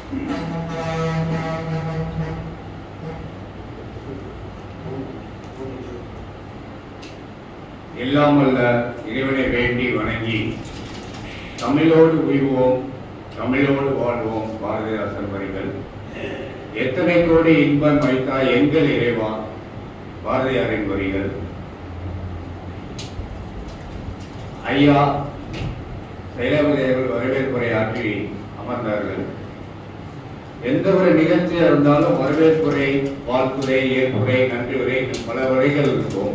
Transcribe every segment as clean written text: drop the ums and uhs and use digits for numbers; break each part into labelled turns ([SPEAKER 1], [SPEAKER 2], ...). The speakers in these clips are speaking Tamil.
[SPEAKER 1] எல்லாம் வல்ல இறைவனை வேண்டி வணங்கி தமிழோடு உய்வோம், தமிழோடு வாழ்வோம். பாரதிதாசன் வரிகள். எத்தனை கோடி இன்பம் வைத்தா எங்கள் இறைவா, பாரதியாரின் வரிகள். ஐயா செயலாளர்கள் வரவேற்புரை ஆற்றி அமர்ந்தார்கள். எந்த ஒரு நிகழ்ச்சியாக இருந்தாலும் வரவேற்புரை, வாழ்த்துரை, ஏற்புரை, நன்றி உரை, பல வரைகள் இருக்கும்.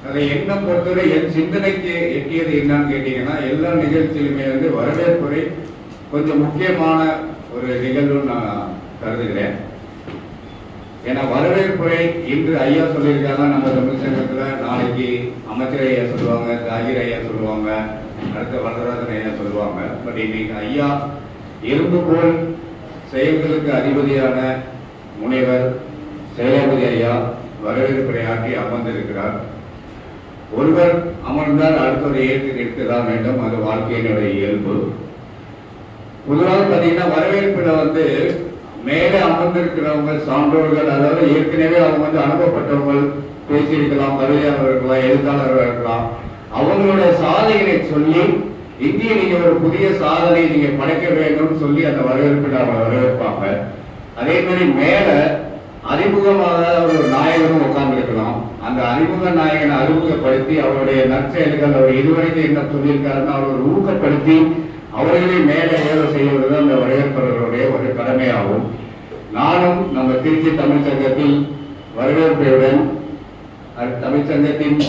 [SPEAKER 1] அதை என்ன பொறுத்தவரை என் சிந்தனைக்கு எட்டியது என்னன்னு கேட்டீங்கன்னா, எல்லா நிகழ்ச்சியிலுமே வரவேற்புரை கொஞ்சம் முக்கியமான ஒரு நிகழ்வு நான் கருதுகிறேன். ஏன்னா வரவேற்புரை இன்று ஐயா சொல்லியிருக்காங்க நம்ம தமிழ் சங்கத்தில், நாளைக்கு அமைச்சர் ஐயா சொல்லுவாங்க, தாகிர் ஐயா சொல்லுவாங்க, அடுத்த வரதராஜன் ஐயா சொல்லுவாங்க. பட் இன்னைக்கு ஐயா இரும்பு போல் செயல்களுக்கு அதிபதியான முனைவர் செயலாபதி ஐயா வரவேற்புரை ஆற்றி அமர்ந்திருக்கிறார். ஒருவர் அமர்ந்தால் அடுத்தவரை ஏற்று நிற்கதான் வேண்டும், அது வாழ்க்கையினுடைய இயல்பு. பொதுவாக பார்த்தீங்கன்னா வரவேற்பில் மேலே அமர்ந்திருக்கிறவங்க சான்றோர்கள், அதாவது ஏற்கனவே அவங்க அனுபவப்பட்டவர்கள் பேசியிருக்கலாம், கவிதையாளர்கள் இருக்கலாம், எழுத்தாளர்கள் இருக்கலாம். அவங்களுடைய சாதனைகளை சொல்லி இங்கே நீங்க ஒரு புதிய சாதனை நீங்க படைக்க வேண்டும் சொல்லி அந்த வரவேற்பில் அவங்க வரவேற்பாங்க. அதே மாதிரி மேல அறிமுகமாக ஒரு நாயகனும் உட்கார்ந்துருக்கலாம். அந்த அறிமுக நாயகனை அறிமுகப்படுத்தி அவருடைய நற்செயல்கள், அவர் இதுவரைக்கும் என்ன சொல்லியிருக்காருன்னு அவர் ஊக்கப்படுத்தி அவர்களை மேலே ஏற செய்வது அந்த வரவேற்பவர்களுடைய ஒரு கடமையாகும். நானும் நம்ம திருச்சி தமிழ் சங்கத்தில் வரவேற்புடன் தமிழ்ச்சங்கத்தின்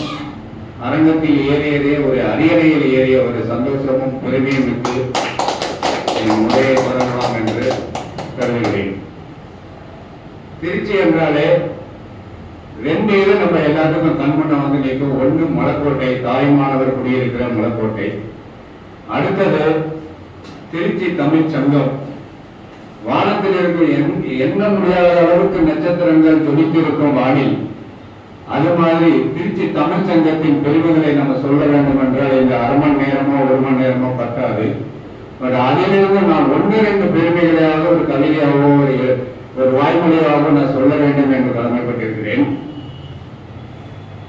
[SPEAKER 1] அரங்கத்தில் ஏறியதே ஒரு அரியணையில் ஏறிய ஒரு சந்தோஷமும் பெருமையும் இருக்கு முறையை தொடரலாம் என்று கருதுகிறேன். திருச்சி என்றாலே ரெண்டு இது நம்ம எல்லாத்துக்கும் கண்முன்ன நிற்கும். ஒன்று மலைக்கோட்டை, தாய்மானவர் குடியிருக்கிற மலைக்கோட்டை. அடுத்தது திருச்சி தமிழ் சங்கம். வானத்தில் இருக்கும் எண்ண முடியாத அளவுக்கு நட்சத்திரங்கள் ஜொலித்திருக்கும் வானில். அது மாதிரி திருச்சி தமிழ் சங்கத்தின் பெருமைகளை நம்ம சொல்ல வேண்டும் என்றால் இந்த அரை மணி நேரமோ ஒரு மணி நேரமோ பத்தாது. பட் அதிலிருந்து நான் ஒன்று ரெண்டு பெருமைகளாக ஒரு கவிதையாகவோ ஒரு வாய்மொழியாகவோ நான் சொல்ல வேண்டும் என்று கடமைப்பட்டிருக்கிறேன்.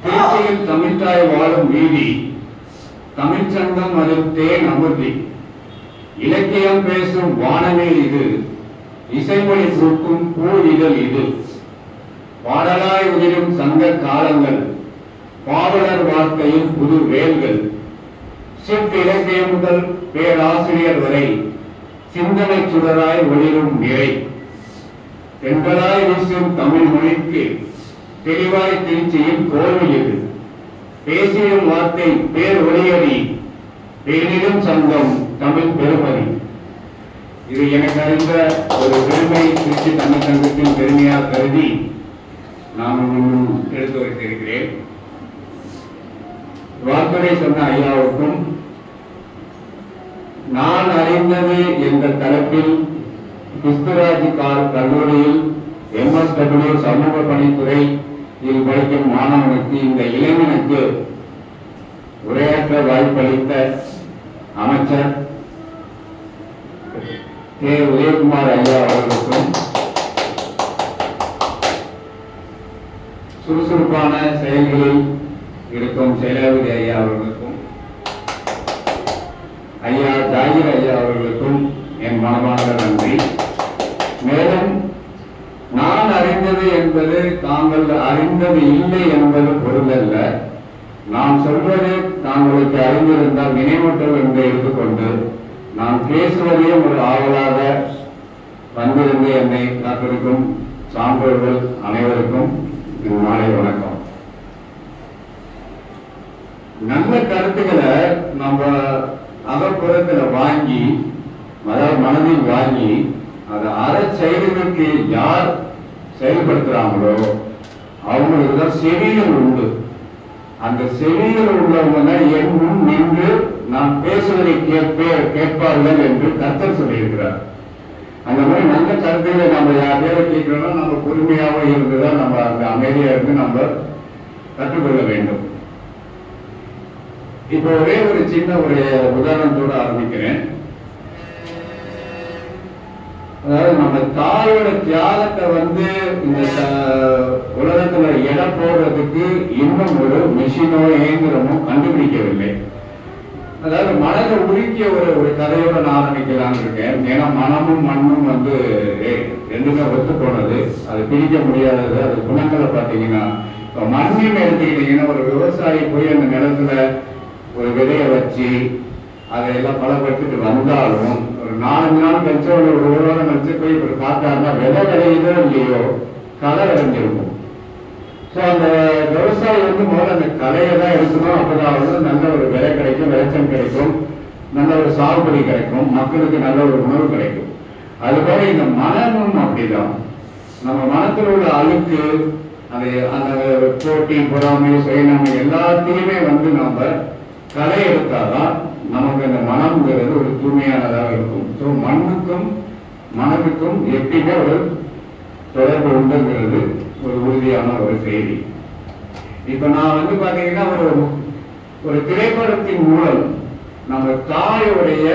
[SPEAKER 1] திருச்சியில் தமிழ்தாய் வாழும் வீதி, தமிழ்ச்சங்கம் அதில் தேன் அமிர்தி, இலக்கியம் பேசும் வானமே இது, இசைமொழி பூக்கும் பூ இதழ் இது, பாடலாய் உதிரும் சங்க காலங்கள், பாவலர் வாழ்க்கையில் புது வேல்கள், சிற்றிலக்கியம் முதல் பேராசிரியர் வரை சிந்தனை சுடராய் ஒளிரும் நிறை, பெண்களாய் வீசும் தமிழ் மொழிக்கு தெளிவாய் திருச்சியில் கோவில் இது, பேசிடும் வார்த்தை பேர் ஒளியடி, பேரிடும் சங்கம் தமிழ் பெருமதி. இது எனக்கு அறிந்த ஒரு பெருமை. திருச்சி தமிழ் சங்கத்தின் பெருமையாக கருதி நான் எடுத்து வைத்திருக்கிறேன். வாழ்த்துரை சொன்ன ஐயாவுக்கும் நான் அறிந்தது என்ற தலைப்பில் கிறிஸ்துராஜ் கல்லூரியில் MSW சமூக பணித்துறையில் படிக்கும் மாணவனுக்கு, இந்த இளைஞனுக்கு உரையாற்ற வாய்ப்பளித்த அமைச்சர் கே. உதயகுமார் ஐயா அவர்களுக்கும், சுறுசுறுப்பான செயல்களில் இருக்கும் செயலாளர் ஐயா அவர்களுக்கும், ஐயா தாகிர் ஐயா அவர்களுக்கும் என் மனமார்ந்த நன்றி. மேலும் நான் அறிந்தது என்பது தாங்கள் அறிந்தது இல்லை என்பது பொருளல்ல. நான் சொல்வது தாங்களுக்கு அறிந்திருந்தால் நினைவூட்டல் என்று எடுத்துக்கொண்டு நான் பேசுவதையும் ஒரு ஆவலாக வந்திருந்து என்னை காத்திருக்கும் சான்றோர்கள் அனைவருக்கும் மாலை வணக்கம். நல்ல கருத்துக்களை நம்ம அகப்புறத்தில் வாங்கி, அதாவது மனதில் வாங்கி, அதை அற செயல்களுக்கு யார் செயல்படுத்துறாங்களோ அவங்களுக்கு தான் செவிகள் உண்டு. அந்த செவிகள் உள்ளவங்க என் முன் நின்று நான் பேசுவதை கேட்பார்கள் என்று கர்த்தர் சொல்லியிருக்கிறார். அந்த மாதிரி நல்ல கருத்துக்களை நம்ம யாரையாவது கேட்கிறோம்னா நம்ம பொறுமையாக இருந்துதான் நம்ம அந்த அமைதியா இருந்து நம்ம கற்றுக்கொள்ள வேண்டும். இப்போ ஒரே ஒரு சின்ன ஒரு உதாரணத்தோடு ஆரம்பிக்கிறேன். அதாவது நம்ம தாயோட தியாகத்தை வந்து இந்த உலகத்துல எடை போடுறதுக்கு இன்னும் ஒரு மிஷினோ இயந்திரமோ கண்டுபிடிக்கவில்லை. அதாவது மனதை உருக்கிய ஒரு கதையோட நான் ஆரம்பிக்கலான்னு இருக்கேன். ஏன்னா மனமும் மண்ணும் வந்து ரெண்டுமே ஒத்து போனது, அது பிரிக்க முடியாதது. அது குணங்களை பார்த்தீங்கன்னா இப்போ மண்ணின் எடுத்துக்கிட்டீங்கன்னா ஒரு விவசாயி போய் அந்த நிலத்துல ஒரு விதையை வச்சு அதையெல்லாம் பலப்படுத்திட்டு வந்தாலும் ஒரு 4 நாள் கழிச்சு ஒரு வாரம் கழிச்சு போய் இப்படி பார்த்தாருன்னா விதை விளையுதோ இல்லையோ களை விளைஞ்சிருக்கும். ஸோ அந்த விவசாயி வந்து முதல்ல அந்த கலையை தான் எடுக்கணும். அப்போதான் வந்து நல்ல ஒரு விலை கிடைக்கும், விளைச்சல் கிடைக்கும், நல்ல ஒரு சாகுபடி கிடைக்கும், மக்களுக்கு நல்ல ஒரு உணவு கிடைக்கும். அதுபோல இந்த மனமும் அப்படிதான். நம்ம மனத்தில் உள்ள அழுக்கு, அது அந்த போட்டி, பொறாமை, சுயநமை எல்லாத்தையுமே வந்து நம்ம களை எடுத்தாதான் நமக்கு அந்த மனம்ங்கிறது ஒரு தூய்மையானதாக இருக்கும். ஸோ மண்ணுக்கும் மனதுக்கும் எப்படின்னா ஒரு தொடர்பு உண்டுங்கிறது ஒரு உறுதியான ஒரு செய்தி. இப்ப நான் வந்து பாத்தீங்கன்னா ஒரு திரைப்படத்தின் மூலம் நம்ம தாயோடைய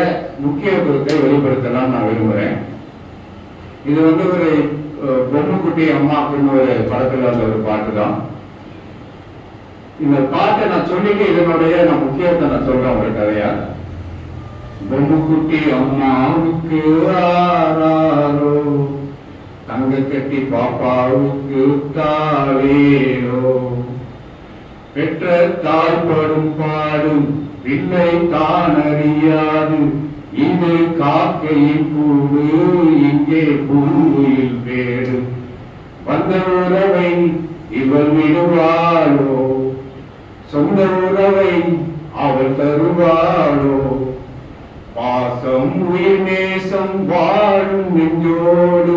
[SPEAKER 1] முக்கியத்துவத்தை வெளிப்படுத்தலாம் நான் விரும்புறேன். இது வந்து ஒரு பொம்முக்குட்டி அம்மாக்குன்னு ஒரு படத்துல அந்த ஒரு பாட்டு தான். இந்த பாட்டை நான் சொல்லிட்டு இதனுடைய நான் முக்கியத்தை நான் சொல்றேன் ஒரு கதையா. பொம்முக்குட்டி அம்மாவுக்கு ஆராரோ, தங்க கட்டி பாப்பாவுக்கு தாளேரோ, பெற்ற தாய் படும் பாடும் பிள்ளை தான் அறியாது, இது காக்கையின் கூடு இங்கே பூங்குயில் பேடு, வந்த உறவை இவள் விடுவாளோ, சொந்த உறவை அவள் தருவாளோ, பாசம் உயிர் நேசம் வாழும் நெஞ்சோடு,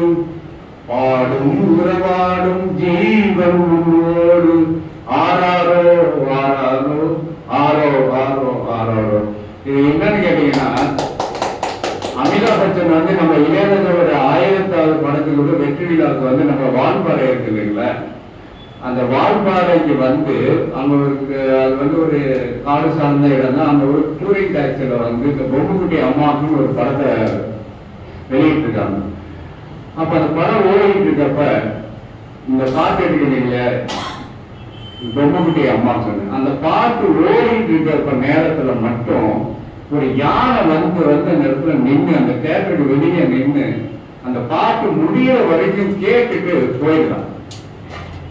[SPEAKER 1] பாடும் உறவாடும் ஜீவன் உன்னோடு, ஆராரோ ஆராரோ ஆரோ ஆரோ ஆராரோ. இது என்னன்னு கேட்டீங்கன்னா, அமிதாப் பச்சன் வந்து நம்ம இளையராஜாவோட 1000வது படத்துக்கு வெற்றி விழாவுக்கு வந்து நம்ம வால்பாறை இருக்கு இல்லைங்களா, அந்த வால்பாறைக்கு வந்து அங்க அது வந்து ஒரு காடு சார்ந்த இடம் தான். அந்த ஒரு டூரிங் டாக்ஸில வந்து இந்த பொம்முக்குட்டி அம்மாவுக்குன்னு ஒரு படத்தை வெளியிட்டு இருக்காங்க. அப்ப அந்த படம் ஓடிட்டு இருக்கப்ப இந்த பாட்டு எடுக்கிறீங்க பொம்முக்குட்டி அம்மா சொன்ன அந்த பாட்டு ஓடிட்டு இருக்கப்ப நேரத்துல மட்டும் ஒரு யானை வந்து அந்த இடத்துல நின்று அந்த தேட்டருக்கு வெளியே நின்று அந்த பாட்டு முடிகிற வரைக்கும் கேட்டுட்டு போயிடலாம்.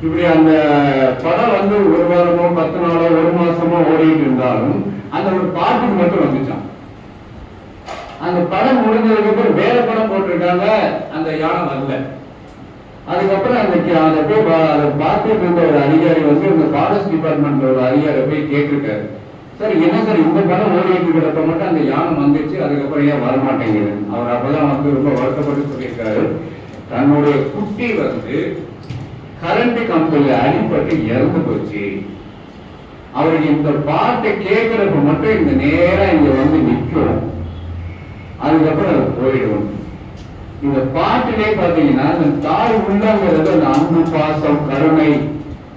[SPEAKER 1] இப்படி அந்த படம் வந்து ஒரு வாரமோ 10 நாளோ 1 மாசமோ ஓடிட்டு இருந்தாலும் அந்த ஒரு பாட்டுக்கு மட்டும் வந்துச்சான். அந்த படம் முடிஞ்சதுக்கு அப்புறம் வேற படம் போட்டிருக்காங்க, அந்த யானை வரல. அதுக்கப்புறம் அதை போய் அதை பார்த்துட்டு இருந்த ஒரு அதிகாரி வந்து இந்த ஃபாரஸ்ட் டிபார்ட்மெண்ட்ல ஒரு அதிகாரி போய் கேட்டிருக்காரு, சார் என்ன சார் இந்த படம் ஓடிட்டு இருக்கிறப்ப மட்டும் அந்த யானை வந்துச்சு, அதுக்கப்புறம் ஏன் வரமாட்டேங்குது? அவர் அப்பதான் வந்து ரொம்ப வருத்தப்பட்டு சொல்லியிருக்காரு, தன்னுடைய குட்டி வந்து கரண்ட் கம்பெனில அடிப்பட்டு இறந்து போச்சு. அவருக்கு இந்த பாட்டை கேட்கிறப்ப மட்டும் இந்த நேரம் இங்க வந்து நிற்கும், அதுக்கப்புறம் அது போயிடும். இந்த பாட்டிலே பாத்தீங்கன்னா இந்த தாய் உள்ளங்கிறது அந்த அன்பு, பாசம், கருணை,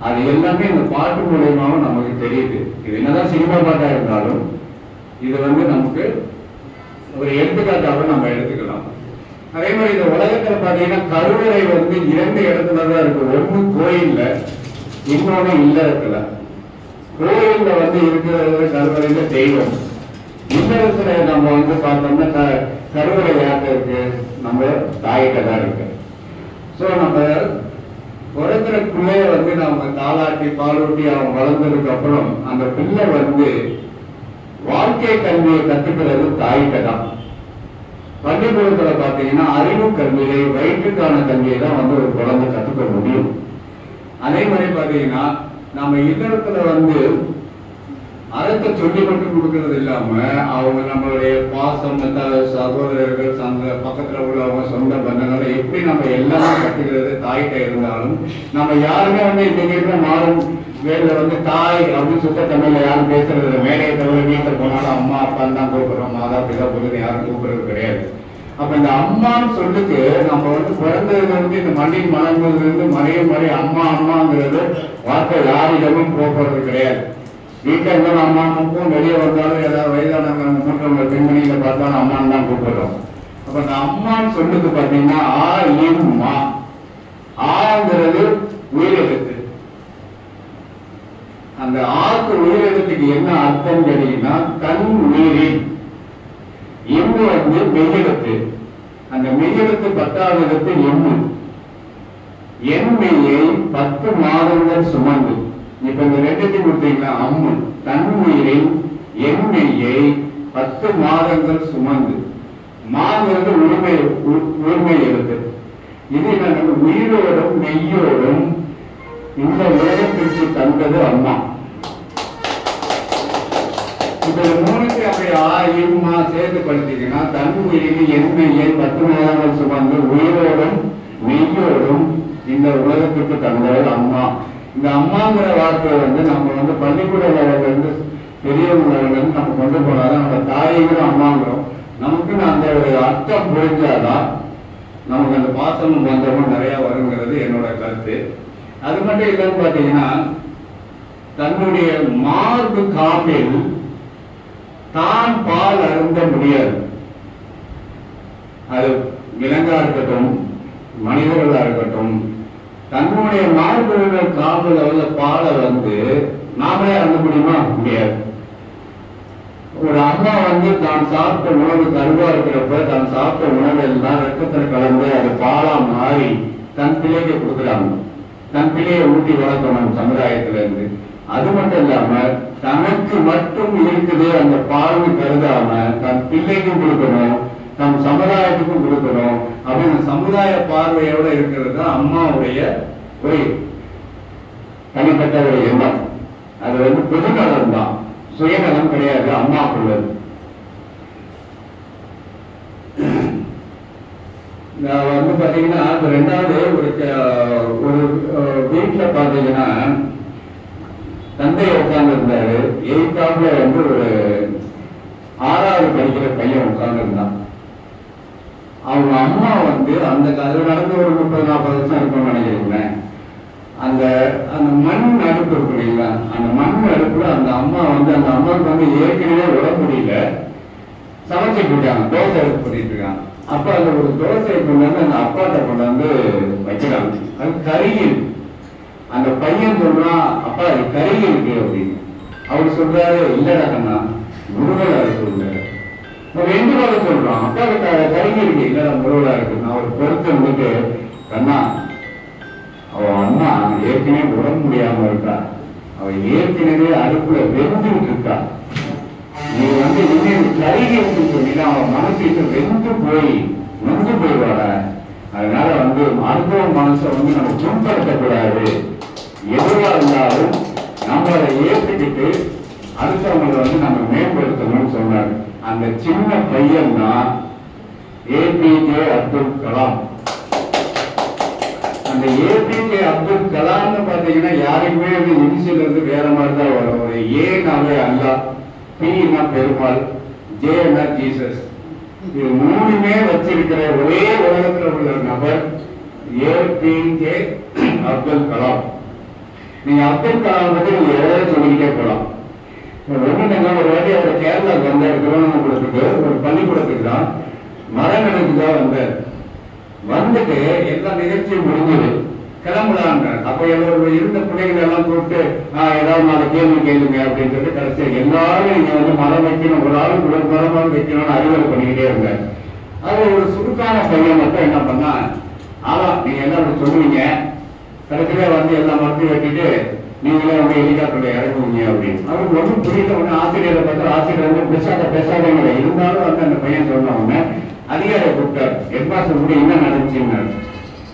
[SPEAKER 1] அது எல்லாமே இந்த பாட்டு மூலியமாவும் நமக்கு தெரியுது. இது என்னதான் சினிமா பாட்டா இருந்தாலும் இது வந்து நமக்கு ஒரு எடுத்துக்காட்டாக நம்ம எடுத்துக்கலாம். அதே மாதிரி இந்த உலகத்துல பாத்தீங்கன்னா கருவறை வந்து 2 இடத்துலதான் இருக்கு. ஒண்ணு கோயில்ல, இன்னொன்னு இல்லறத்துல. கோயில்ல வந்து இருக்கிற கருவறையில தெய்வம், இல்லறத்துல நம்ம வந்து பார்த்தோம்னா கருவறை யார்கிட்ட இருக்கு? நம்ம தாயிட்ட தான் இருக்கு. சோ நம்ம பிறக்கிற பிள்ளைய வந்து நம்ம தாளாட்டி பாலூட்டி அவன் வளர்ந்ததுக்கு அப்புறம் அந்த பிள்ளை வந்து வாழ்க்கை கல்வியை கத்துக்கிறது தாயிட்ட தான். பள்ளிக்கூடத்துல பாத்தீங்கன்னா அறிவு கல்வியை, வயிற்றுக்கான கல்வியை தான் வந்து ஒரு குழந்தை கத்துக்க முடியும். அதே மாதிரி பாத்தீங்கன்னா நம்ம இல்லறத்துல வந்து அறத்தை சொல்லி மட்டும் கொடுக்கறது இல்லாம அவங்க நம்மளுடைய பாசம், சகோதரர்கள், பக்கத்துல உள்ளவங்க, சொந்த பந்தங்களை எப்படி நம்ம எல்லாமே கத்துக்கிறது தாய்கிட்ட இருந்தாலும் நம்ம யாருமே வந்து இந்த வீட்டுல மாறும் வேலை வந்து தாய் அப்படின்னு சுத்த தமிழ்ல யாரும் பேசுறது இல்லை. மேடையை தவிர வீட்டில் போனாலும் அம்மா அப்பான்னு தான் கூப்பிடுறோம், மாதா பிதா பொழுது யாரும் கூப்பிடுறது கிடையாது. அப்ப இந்த அம்மான்னு சொல்லிட்டு நம்ம வந்து பிறந்ததுல இருந்து இந்த மண்ணின் மனங்குறதுல இருந்து மறைய அம்மா அம்மாங்கிறது வார்த்தை யாரிடமும் போக்குறது கிடையாது. வீட்டில் இருந்தாலும் அம்மா அம்மாக்கும், வெளியே வந்தாலும் ஏதாவது வயதானவங்க மூன்றவங்க பெண்மணிகளை பார்த்தாலும் அம்மான்னு தான் கூப்பிடுறோம். அப்ப அந்த அம்மான்னு சொல்லுது பாத்தீங்கன்னா ஆ இம் மா. ஆங்கிறது உயிரெழுத்து. அந்த ஆக்கு உயிரெழுத்துக்கு என்ன அர்த்தம் கேட்டீங்கன்னா தன் உயிரில். எம்மு வந்து மெய்யெழுத்து. அந்த மெய்யெழுத்து 10வது எழுத்து எம்மு. எம்மையை 10 மாதங்கள் சுமந்து. இப்ப இந்த ரெண்டுத்தையும் கொடுத்தீங்கன்னா அம்மு தன் உயிரில் எம்மையை 10 மாதங்கள் சுமந்து. மாங்கிறது உரிமை எழுத்து. இது நாங்கள் உயிரோடும் மெய்யோடும் இந்த உலகத்திற்கு தந்தது அம்மா. இப்ப 3க்கு அப்படி ஆயுமா சேர்த்து படுத்தீங்கன்னா தன் உயிரில் எண்மையை 10 மாதங்கள் சுமந்து உயிரோடும் மெய்யோடும் இந்த உலகத்திற்கு தந்தது அம்மா. இந்த அம்மாங்கிற வார்த்தையை வந்து நம்ம வந்து பள்ளிக்கூட லெவல்ல இருந்து பெரியவங்க லெவல்ல இருந்து நம்ம கொண்டு போனாதான் நம்ம தாய்களும் அம்மாங்கிறோம். நமக்கு அந்த ஒரு அர்த்தம் புரிஞ்சாதான் நமக்கு அந்த பாசமும் பந்தமும் நிறைய வருங்கிறது என்னோட கருத்து. அது மட்டும் இல்லைன்னு பாத்தீங்கன்னா தன்னுடைய மார்பு காம்பில் தான் பால் அருந்த முடியாது. அது விலங்கா இருக்கட்டும் மனிதர்களா இருக்கட்டும் தன்னுடைய மார்புகள் காம்புல உள்ள பாலை வந்து நாமளே அருந்த முடியுமா? முடியாது. ஒரு அம்மா வந்து தான் சாப்பிட்ட உணவு கருவா இருக்கிறப்ப தான் சாப்பிட்ட உணவு எல்லாம் ரத்தத்தில் கலந்து அது பாலா மாறி தன் பிள்ளைக்கு கொடுக்குறாங்க. தன் பிள்ளையை ஊட்டி வளர்க்கணும் சமுதாயத்துல இருந்து. அது மட்டும் இல்லாம தனக்கு மட்டும் இருக்குது அந்த பால்னு கருதாம தன் பிள்ளைக்கும் கொடுக்கணும், தன் சமுதாயத்துக்கும் கொடுக்கணும் அப்படின்னு சமுதாய பார்வையோட இருக்கிறது தான் அம்மாவுடைய ஒரு தனிப்பட்ட ஒரு எண்ணம். அது வந்து பொதுநலம் தான், சுயநலம் கிடையாது அம்மாக்குள்ளது. வந்து பாத்தீங்கன்னா இப்ப 2வது ஒரு வீட்டுல பாத்தீங்கன்னா தந்தை உட்கார்ந்து இருந்தாரு. 8ஆப்ல வந்து ஒரு 6வது படிக்கிற பையன் உட்கார்ந்து இருந்தான். அவங்க அம்மா வந்து அந்த கதை நடந்து ஒரு 30-40 வருஷம் இருக்கும்னு நினைக்கிறீங்களேன். அந்த அந்த மண் அடுப்பு இருக்கு இல்லைங்களா, அந்த மண் அடுப்புல அந்த அம்மா வந்து அந்த அம்மாவுக்கு வந்து ஏற்கனவே விட முடியல, சமைச்சிட்டு இருக்காங்க, தோசை எடுத்து பண்ணிட்டு இருக்காங்க. அப்ப அந்த ஒரு தோசையை கொண்டு வந்து அந்த அப்பாட்ட கொண்டு வந்து வைக்கிறாங்க. அது கருகி இருக்கு. அந்த பையன் சொல்றான், அப்பா அது கருகி இருக்கு அப்படின்னு. அவர் சொல்றாரு, இல்லடா கண்ணா முருகலா இருக்கு. 2 வாரம் சொல்றான், அப்பா கருகி இருக்கு. இல்லடா முருகலா இருக்கு. அவர் பொறுத்து வந்துட்டு, கண்ணா அவன் அம்மா ஏற்கனவே உடம்பு முடியாம இருக்கா, அவன் ஏற்கனவே அடுப்புல வெந்துட்டு இருக்கா. நீ வந்து இன்னும் கருகி இருக்குன்னு சொன்னீங்கன்னா அவன் மனசு வெந்து போய் நொந்து போயிடுவாட. அதனால வந்து மருத்துவ மனசை வந்து நம்ம புண்படுத்தக்கூடாது. எதுவா இருந்தாலும் நம்ம அதை ஏற்றுக்கிட்டு அடுத்தவங்களை வந்து நம்ம மேம்படுத்தணும்னு சொன்னார். அந்த சின்ன பையன் தான் ஏபிஜே அப்துல் கலாம். அந்த ஏபிஜே அப்துல் கலாம்னு பாத்தீங்கன்னா யாருக்குமே வந்து இனிஷியல் இருந்து வேற மாதிரி தான் வரும். ஒரு ஏனாவே அல்லா, பீனா பெருமாள், ஜேனா ஜீசஸ். இது 3மே வச்சிருக்கிற ஒரே உலகத்தில் உள்ள நபர் ஏபிஜே அப்துல் கலாம். நீங்க அப்துல் கலாம் பத்தி நீங்க எவ்வளவு சொல்லிக்கிட்டே போலாம். ஒண்ணு ஒரு வாட்டி அவர் கேரளாவுக்கு வந்தார். திருவண்ணாமலத்துக்கு ஒரு பள்ளிக்கூடத்துக்கு தான் மரங்களுக்கு தான் வந்தார். வந்துட்டு எல்லா நிகழ்ச்சியும் முடிஞ்சது, கிளம்பலான்றார். அப்ப எல்லோரும் இருந்த பிள்ளைகள் எல்லாம் கூப்பிட்டு ஏதாவது 4 கேள்வி கேளுங்க அப்படின்னு சொல்லிட்டு கடைசியாக எல்லாரும் நீங்க வந்து மரம் வைக்கணும், ஒரு ஆளுக்கு ஒரு மரமாக வைக்கணும்னு அறிவுரை பண்ணிக்கிட்டே இருந்தார். அது ஒரு சுருக்கான பையன் மட்டும் என்ன பண்ணா, நீங்க எல்லாம் சொல்லுவீங்க, கடைசியில வந்து எல்லா மரத்தையும் வெட்டிட்டு நீங்களே வந்து ஹெலிகாப்டர்ல இறங்குவீங்க அப்படின்னு. அவருக்கு ரொம்ப புரியல. உடனே ஆசிரியரை பார்த்து ஆசிரியர் வந்து பேசாதீங்க இருந்தாலும் வந்து அந்த பையன் சொன்ன உடனே அதிகாரியை கூப்பிட்டார். ஹெட்மாஸ்டர் கூட என்ன நடந்துச்சுன்னு,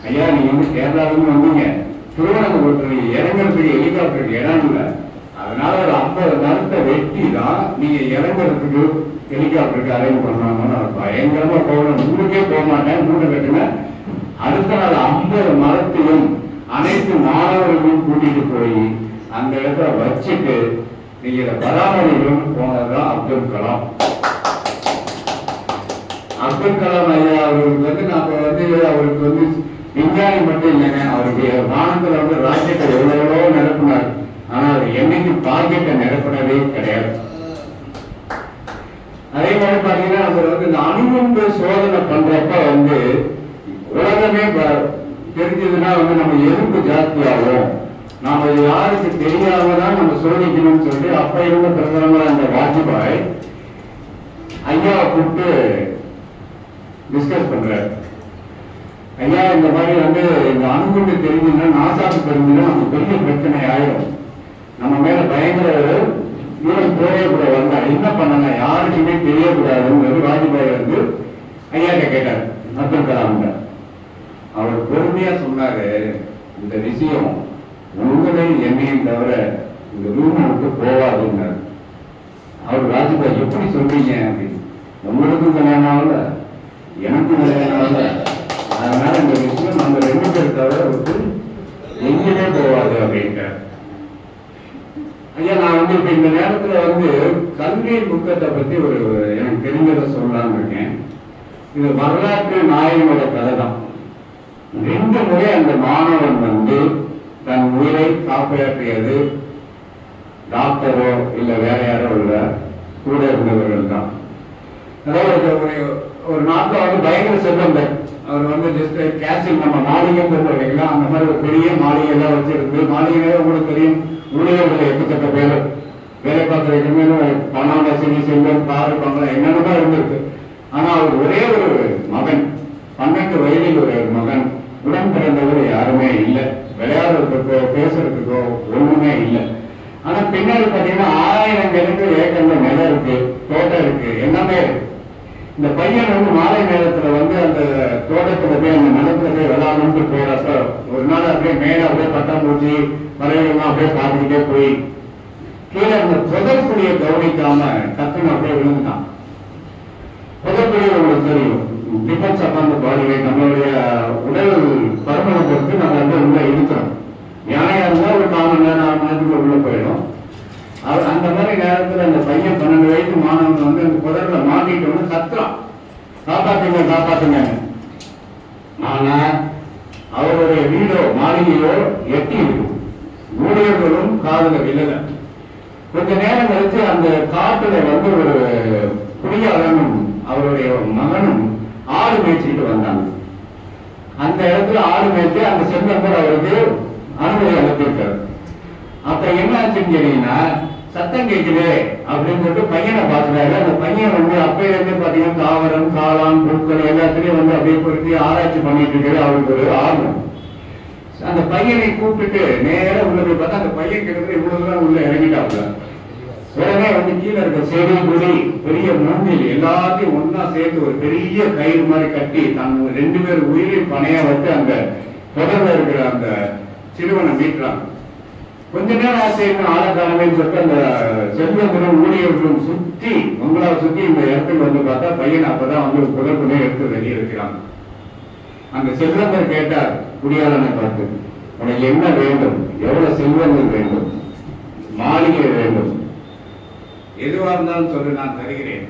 [SPEAKER 1] ஐயா நீங்க வந்து கேரளாவிலும் வந்தீங்க, திருவண்ணாமலை இறங்குறதுக்கு ஹெலிகாப்டருக்கு இடம் இல்லை, அதனால ஒரு 50 மரத்தை வெட்டி தான் நீங்க இறங்குறதுக்கு ஹெலிகாப்டருக்கு அரேஞ்ச் பண்ணாங்கன்னு பயங்கரமா போகணும். ஊருக்கே போக மாட்டேன், மூட்டை கட்டுனேன். அடுத்த நாள் 50 மரத்தையும் அனைத்து மாணவர்களையும் கூட்டிட்டு போய் அந்த இடத்துல வச்சுட்டு நீங்க இதை பராமரிக்கணும்னு போனதுதான் அப்துல் கலாம். அப்துல் கலாம் ஐயா அவருக்கு வந்து நாம வந்து அவருக்கு வந்து விஞ்ஞானி மட்டும் இல்லைங்க, அவருடைய வானத்துல வந்து ராக்கெட்டை எவ்வளவோ நிரப்பினார். ஆனா அவர் என்னைக்கு பாக்கெட்டை நிரப்பினதே கிடையாது.
[SPEAKER 2] அதே மாதிரி பாத்தீங்கன்னா அவர் வந்து இந்த அணுகுண்டு சோதனை பண்றப்ப வந்து உலகமே தெரிஞ்சதுன்னா வந்து நம்ம எதிர்ப்பு ஜாஸ்தி ஆகும், நாம இது யாருக்கு தெரியாம தான் நம்ம சோதிக்கணும்னு சொல்லிட்டு அப்ப இருந்த பிரதமர் அந்த வாஜ்பாய் ஐயாவை கூப்பிட்டு டிஸ்கஸ் பண்றாரு. ஐயா இந்த மாதிரி வந்து இந்த அணுகுண்டு தெரிஞ்சுன்னா நாசாக்கு தெரிஞ்சுன்னா நம்ம பெரிய பிரச்சனை ஆயிடும், நம்ம மேல பயங்கர தூரம் போயே கூட வந்தா என்ன பண்ணலாம், யாருக்குமே தெரியக்கூடாதுன்னு வாஜ்பாய் வந்து ஐயாட்ட கேட்டார். அப்துல் கலாம் அவர் பொறுமையா சொன்னாரு, இந்த விஷயம் உங்களையும் என்னையும் தவிர இந்த ரூம் விட்டு போவாதுன்னாரு. அவர் வாஜ்பாய் எப்படி சொல்றீங்க அப்படின்னு, உங்களுக்கும் கல்யாணம் ஆகல எனக்கும் கல்யாணம் ஆகல, அதனால இந்த விஷயம் நம்ம 2 பேர் தவிர விட்டு எங்கேயுமே போவாது அப்படின்ட்டார். ஐயா நான் வந்து இப்ப இந்த நேரத்துல வந்து கல்வியின் முக்கத்தை பத்தி ஒரு எனக்கு தெரிஞ்சதை சொல்லலாம்னு இருக்கேன். இது வரலாற்று நாயகனோட கதை தான். 2 முறை அந்த மாணவன் வந்து தன் உயிரை காப்பாற்றியது டாக்டரோ இல்ல வேற யாரோ இல்ல கூட இருந்தவர்கள் தான். அதாவது ஒரு நாட்டில் வந்து பயங்கர செல்வந்தர், அவர் வந்து ஜஸ்ட் கேசிங் நம்ம மாளிகைன்னு சொல்றீங்களா அந்த மாதிரி ஒரு பெரிய மாளிகை எல்லாம் வச்சிருக்கு. மாளிகையே உங்களுக்கு தெரியும், ஊழியர்கள் எக்கச்சக்க பேர் வேலை பார்க்கறதுக்கு பணம் வசதி செல்வம் காரு பங்களா என்னென்னமோ இருந்திருக்கு. ஆனா அவர் ஒரே ஒரு மகன், 12 வயதில் ஒரு மகன், உடன் பிறந்தவர் யாருமே இல்லை, விளையாடுறதுக்கோ பேசுறதுக்கோ ஒண்ணுமே இல்லை. ஆனா பின்னாடி பாத்தீங்கன்னா 1000 ஏக்கர்ல நிலம் இருக்கு, தோட்டம் இருக்கு, எல்லாமே இருக்கு. இந்த பையன் வந்து மாலை நேரத்துல வந்து அந்த தோட்டத்துல போய் அந்த நிலத்துல போய் விளையாடணும்னு போறப்ப ஒரு நாள் அப்படியே மேல அப்படியே பட்டாம்பூச்சி பறவைகள்லாம் அப்படியே பார்த்துக்கிட்டே போய் கீழே அந்த புதற்குடியை கவனிக்காம டக்குன்னு அப்படியே விழுந்துட்டான். புதற்குடியை உங்களுக்கு தெரியும், டிபெண்ட்ஸ் அப்பான் தி பாடி வெயிட், நம்மளுடைய உடல் பருமனை பொறுத்து நம்ம வந்து உள்ள இருக்கிறோம். யானையா இருந்தா ஒரு 4 மணி நேரம் 6 மணி நேரத்துக்கு உள்ள போயிடும். அந்த மாதிரி நேரத்துல அந்த பையன் 12 வயசு மாணவன் வந்து அந்த புதர்ல மாட்டிட்டு கத்துறான், காப்பாத்துங்க காப்பாத்துங்க. ஆனா அவருடைய வீடோ மாளிகையோ எட்டி இருக்கும், ஊழியர்களும் காதுல விழல. கொஞ்ச நேரம் கழிச்சு அந்த காட்டுல வந்து ஒரு குடியாளனும் அவருடைய மகனும் ஆடு மேய்ச்சிட்டு வந்தாங்க. அந்த இடத்துல ஆடு மேய்ச்சி அந்த செல்வந்தர் அவருக்கு அனுமதி அளித்திருக்காரு. அப்ப என்ன ஆச்சுன்னு கேட்டீங்கன்னா, சத்தம் கேட்குது அப்படின்னு சொல்லிட்டு பையனை பார்த்துட்டாரு. அந்த பையன் வந்து அப்பையில இருந்து பாத்தீங்கன்னா தாவரம் காளான் பூக்கள் எல்லாத்துலயும் வந்து அப்படியே பொறுத்து ஆராய்ச்சி பண்ணிட்டு இருக்காரு. அவருக்கு ஒரு ஆர்வம். அந்த பையனை கூப்பிட்டு நேரம் உள்ள போய் பார்த்தா அந்த பையன் கிட்ட இவ்வளவு தூரம் உள்ள இறங்கிட்டாப்புல. உடனே வந்து கீழே இருக்க செடி கொடி பெரிய மூங்கில் எல்லாத்தையும் ஒன்னா சேர்த்து ஒரு பெரிய கயிறு மாதிரி கட்டி தன் 2 பேர் உயிரின் பணையா வச்சு அந்த தொடர்ல இருக்கிற அந்த சிறுவனை மீட்டுறாங்க. கொஞ்ச நேரம் ஆசைன்னு ஆழக்காலமே சொல்லிட்டு அந்த செல்வந்தரும் ஊழியர்களும் சுத்தி மங்களாவை சுத்தி இந்த இடத்துக்கு வந்து பார்த்தா பையன் அப்பதான் வந்து புதற்குனே எடுத்து வெளியே இருக்கிறாங்க. அந்த செல்வந்தர் கேட்டார் குடியாளனை பார்த்து, உனக்கு என்ன வேண்டும், எவ்வளவு செல்வங்கள் வேண்டும், மாளிகை வேண்டும், எதுவா இருந்தாலும் சொல்லு நான் தருகிறேன்.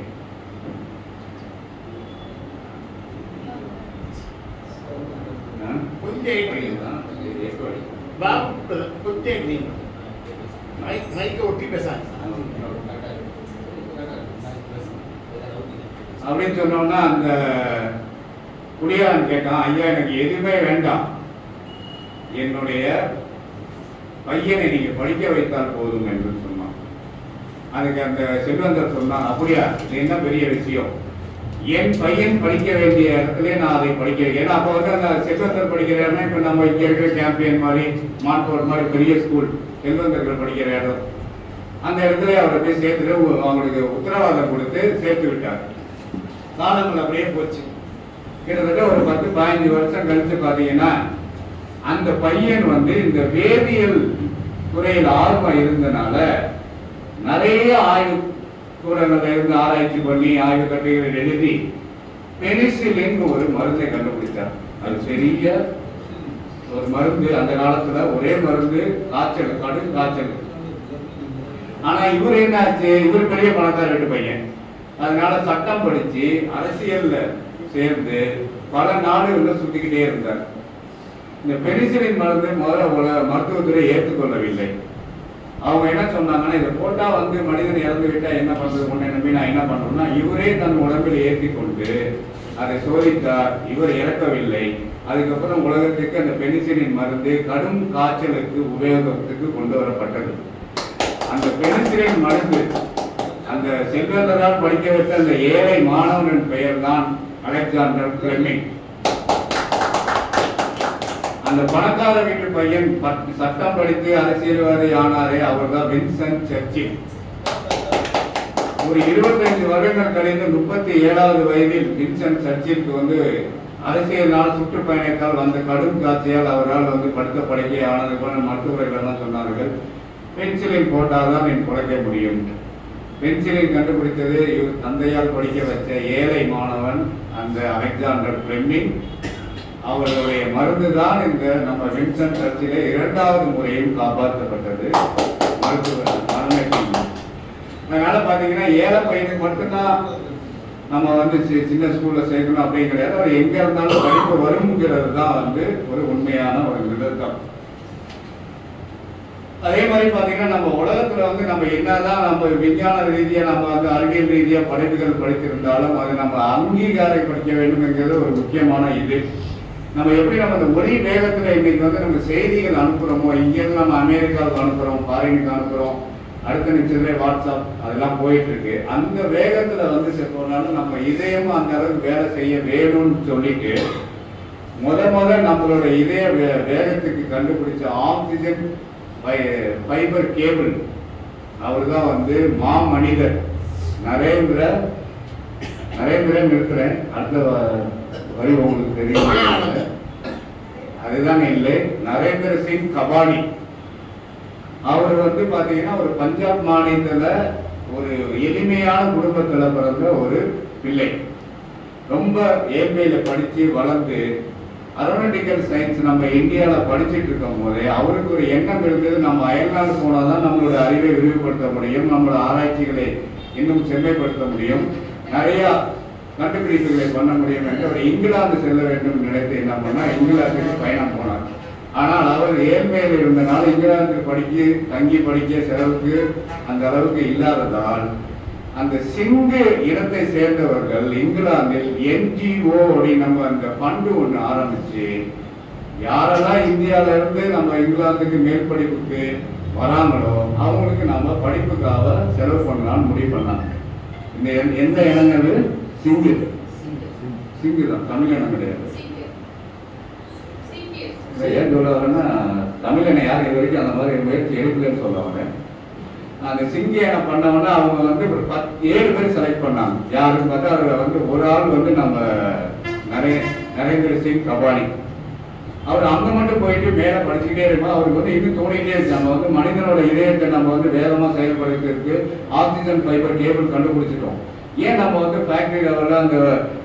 [SPEAKER 2] அப்படின்னு சொன்னோம்னா அந்த குடியாளன் கேட்டான், ஐயா எனக்கு எதுவுமே வேண்டாம், என்னுடைய பையனை நீங்க படிக்க வைத்தால் போதும் என்று சொன்னான். அதுக்கு அந்த செல்வந்தர் சொன்னான், அப்படியா, இது என்ன பெரிய விஷயம், என் பையன் படிக்க வேண்டிய இடத்துல நான் அதை படிக்கிறேன். ஏன்னா அப்போ வந்து அந்த செல்வந்தர் படிக்கிறேன்னா இப்ப நம்ம இங்க இருக்கிற கேம்பியன் மாதிரி மான்ஃபோர்ட் மாதிரி பெரிய ஸ்கூல் செல்வந்தர்கள் படிக்கிற இடம், அந்த இடத்துல அவரை போய் சேர்த்துட்டு அவங்களுக்கு உத்தரவாதம் கொடுத்து சேர்த்து விட்டார். காலங்கள் அப்படியே போச்சு. கிட்டத்தட்ட ஒரு 10-15 வருஷம் கழிச்சு பாத்தீங்கன்னா அந்த பையன் வந்து இந்த வேதியியல் துறையில் ஆர்வம் இருந்தனால நிறைய ஆய்வு கூடங்கள்ல இருந்து ஆராய்ச்சி பண்ணி ஆய்வு கட்டுரைகளை எழுதி பெனிசிலின் ஒரு மருந்தை கண்டுபிடித்தார். அது பெரிய ஒரு மருந்து, அந்த காலத்துல ஒரே மருந்து, காய்ச்சல், கடும் காய்ச்சல். ஆனா இவர் என்ன ஆச்சு, இவர் பெரிய பணக்கார வீட்டு பையன், அதனால சட்டம் படிச்சு அரசியல்ல சேர்ந்து பல நாடுகள்ல சுத்திக்கிட்டே இருந்தார். இந்த பெனிசிலின் மருந்து முதல்ல மருத்துவத்துறை ஏற்றுக்கொள்ளவில்லை.
[SPEAKER 1] அவங்க என்ன சொன்னாங்கன்னா, இதை போட்டா வந்து மனிதன் இறந்து விட்டா என்ன பண்றது, உன்னை நம்பி நான் என்ன பண்றேன்னா, இவரே தன் உடம்பில் ஏற்றி கொண்டு அதை சோதித்தார். இவர் இறக்கவில்லை. அதுக்கப்புறம் உலகத்துக்கு அந்த பெனிசிலின் மருந்து கடும் காய்ச்சலுக்கு உபயோகத்துக்கு கொண்டு வரப்பட்டது. அந்த பெனிசிலின் மருந்து அந்த செல்வந்தரால் படிக்க வைத்த அந்த ஏழை மாணவனின் பெயர் தான் அலெக்சாண்டர் பிளெமிங். அந்த பணக்கார வீட்டு பையன் சட்டம் படித்து அரசியல்வாதி ஆனாரே, அவர் தான் வின்சென்ட் சர்ச்சில். ஒரு 25 வருடங்கள் கழிந்து 37வது வயதில் வின்சென்ட் சர்ச்சிலுக்கு வந்து அரசியலினால் சுற்றுப்பயணத்தால் வந்த கடும் காட்சியால் அவரால் வந்து படுத்த படுக்கை ஆனது போல மருத்துவர்கள் எல்லாம் சொன்னார்கள், பென்சிலின் போட்டால்தான் என் குறைக்க முடியும். பென்சிலின் கண்டுபிடித்தது இவர் தந்தையால் படிக்க வச்ச ஏழை மாணவன் அந்த அலெக்சாண்டர் பிளெமிங். அவர்களுடைய மருந்து தான் இந்த நம்ம வின்சென்ட் சர்ச்சிலே 2வது முறையும் காப்பாற்றப்பட்டது மருத்துவர் மரணத்தின். அதனால பாத்தீங்கன்னா ஏழை பையனுக்கு மட்டும்தான் நம்ம வந்து சின்ன ஸ்கூல்ல சேர்க்கணும் அப்படின்னு கிடையாது. அவர் எங்க இருந்தாலும் படிப்பு வருங்கிறது தான் வந்து ஒரு உண்மையான ஒரு நிறுத்தம். அதே மாதிரி பாத்தீங்கன்னா நம்ம உலகத்துல வந்து நம்ம என்னதான் நம்ம விஞ்ஞான ரீதியா நம்ம வந்து அறிவியல் ரீதியா படிப்புகள் படித்திருந்தாலும் அது நம்ம அங்கீகாரம் படிக்க வேண்டும் என்கிறது ஒரு முக்கியமான இது. நம்ம எப்படி நம்ம இந்த ஒரே வேகத்துல இன்னைக்கு வந்து நம்ம செய்திகள் அனுப்புறோமோ, இங்கிருந்து நம்ம அமெரிக்காவுக்கு அனுப்புறோம், ஃபாரினுக்கு அனுப்புறோம், அடுத்த நிமிஷத்துல வாட்ஸ்அப் அதெல்லாம் போயிட்டு இருக்கு. அந்த வேகத்துல வந்து போனாலும் நம்ம இதயமும் அந்த அளவுக்கு வேலை செய்ய வேணும்னு சொல்லிட்டு முத நம்மளோட இதய வேகத்துக்கு கண்டுபிடிச்ச ஆக்சிஜன் ஃபைபர் கேபிள் அவர் தான் வந்து மாமனிதர் நரேந்திரன் இருக்கிறேன். அடுத்த வரி உங்களுக்கு தெரியும், அதுதான் இல்லை, நரேந்திர சிங் கபாடி. அவர் வந்து பாத்தீங்கன்னா ஒரு பஞ்சாப் மாநிலத்துல ஒரு எளிமையான குடும்பத்துல பிறந்த ஒரு பிள்ளை. ரொம்ப ஏழ்மையில படிச்சு வளர்ந்து அரோனாட்டிக்கல் சயின்ஸ் நம்ம இந்தியாவில் படிச்சுட்டு இருக்கும் போதே அவருக்கு ஒரு எண்ணம் இருந்தது, நம்ம அயல்நாடு போனாதான் நம்மளோட அறிவை விரிவுபடுத்த முடியும், நம்மளோட ஆராய்ச்சிகளை இன்னும் செம்மைப்படுத்த முடியும், நிறைய கண்டுபிடிப்புகளை பண்ண முடியும் என்று அவர் இங்கிலாந்து செல்ல வேண்டும் நினைத்து என்ன பண்ணா இங்கிலாந்துக்கு பயணம் போனார். ஆனால் அவர் ஏழ்மையில் இருந்தனால இங்கிலாந்துக்கு தங்கி படிக்க செலவுக்கு அந்த அளவுக்கு இல்லாததால் அந்த சிங்கு இனத்தை சேர்ந்தவர்கள் இங்கிலாந்தில் NGO நம்ம அந்த ஃபண்டு ஒன்று ஆரம்பிச்சு யாரெல்லாம் இந்தியாவில இருந்து நம்ம இங்கிலாந்துக்கு மேல் படிப்புக்கு வராங்களோ அவங்களுக்கு நம்ம படிப்புக்காக செலவு பண்ணலாம்னு முடிவு பண்ணாங்க. இந்த எந்த இனங்கள் சிங்கு தான், தமிழ் இனம் கிடையாது. ஏன் சொல்ல வரேன்னா தமிழனை யாரும் இது வரைக்கும் அந்த மாதிரி முயற்சி எடுக்கலன்னு சொல்லுவாங்க. அந்த சிங்கியனை பண்ணவொன்னா அவங்க வந்து ஒரு 7 பேர் செலக்ட் பண்ணாங்க. யாருன்னு பார்த்தா அதுல வந்து ஒரு ஆள் வந்து நம்ம நரேந்திர சிங் கபாடி. அவர் அங்க மட்டும் போயிட்டு மேல படிச்சுக்கிட்டே இருக்கும். அவருக்கு வந்து இன்னும் தோணிக்கிட்டே இருக்கு, நம்ம வந்து மனிதனோட இதயத்தை நம்ம வந்து வேகமா செயல்படுத்துறதுக்கு ஆக்சிஜன் ஃபைபர் கேபிள் கண்டுபிடிச்சிட்டோம், ஏன் நம்ம வந்து ஃபேக்டரி லெவலில் அந்த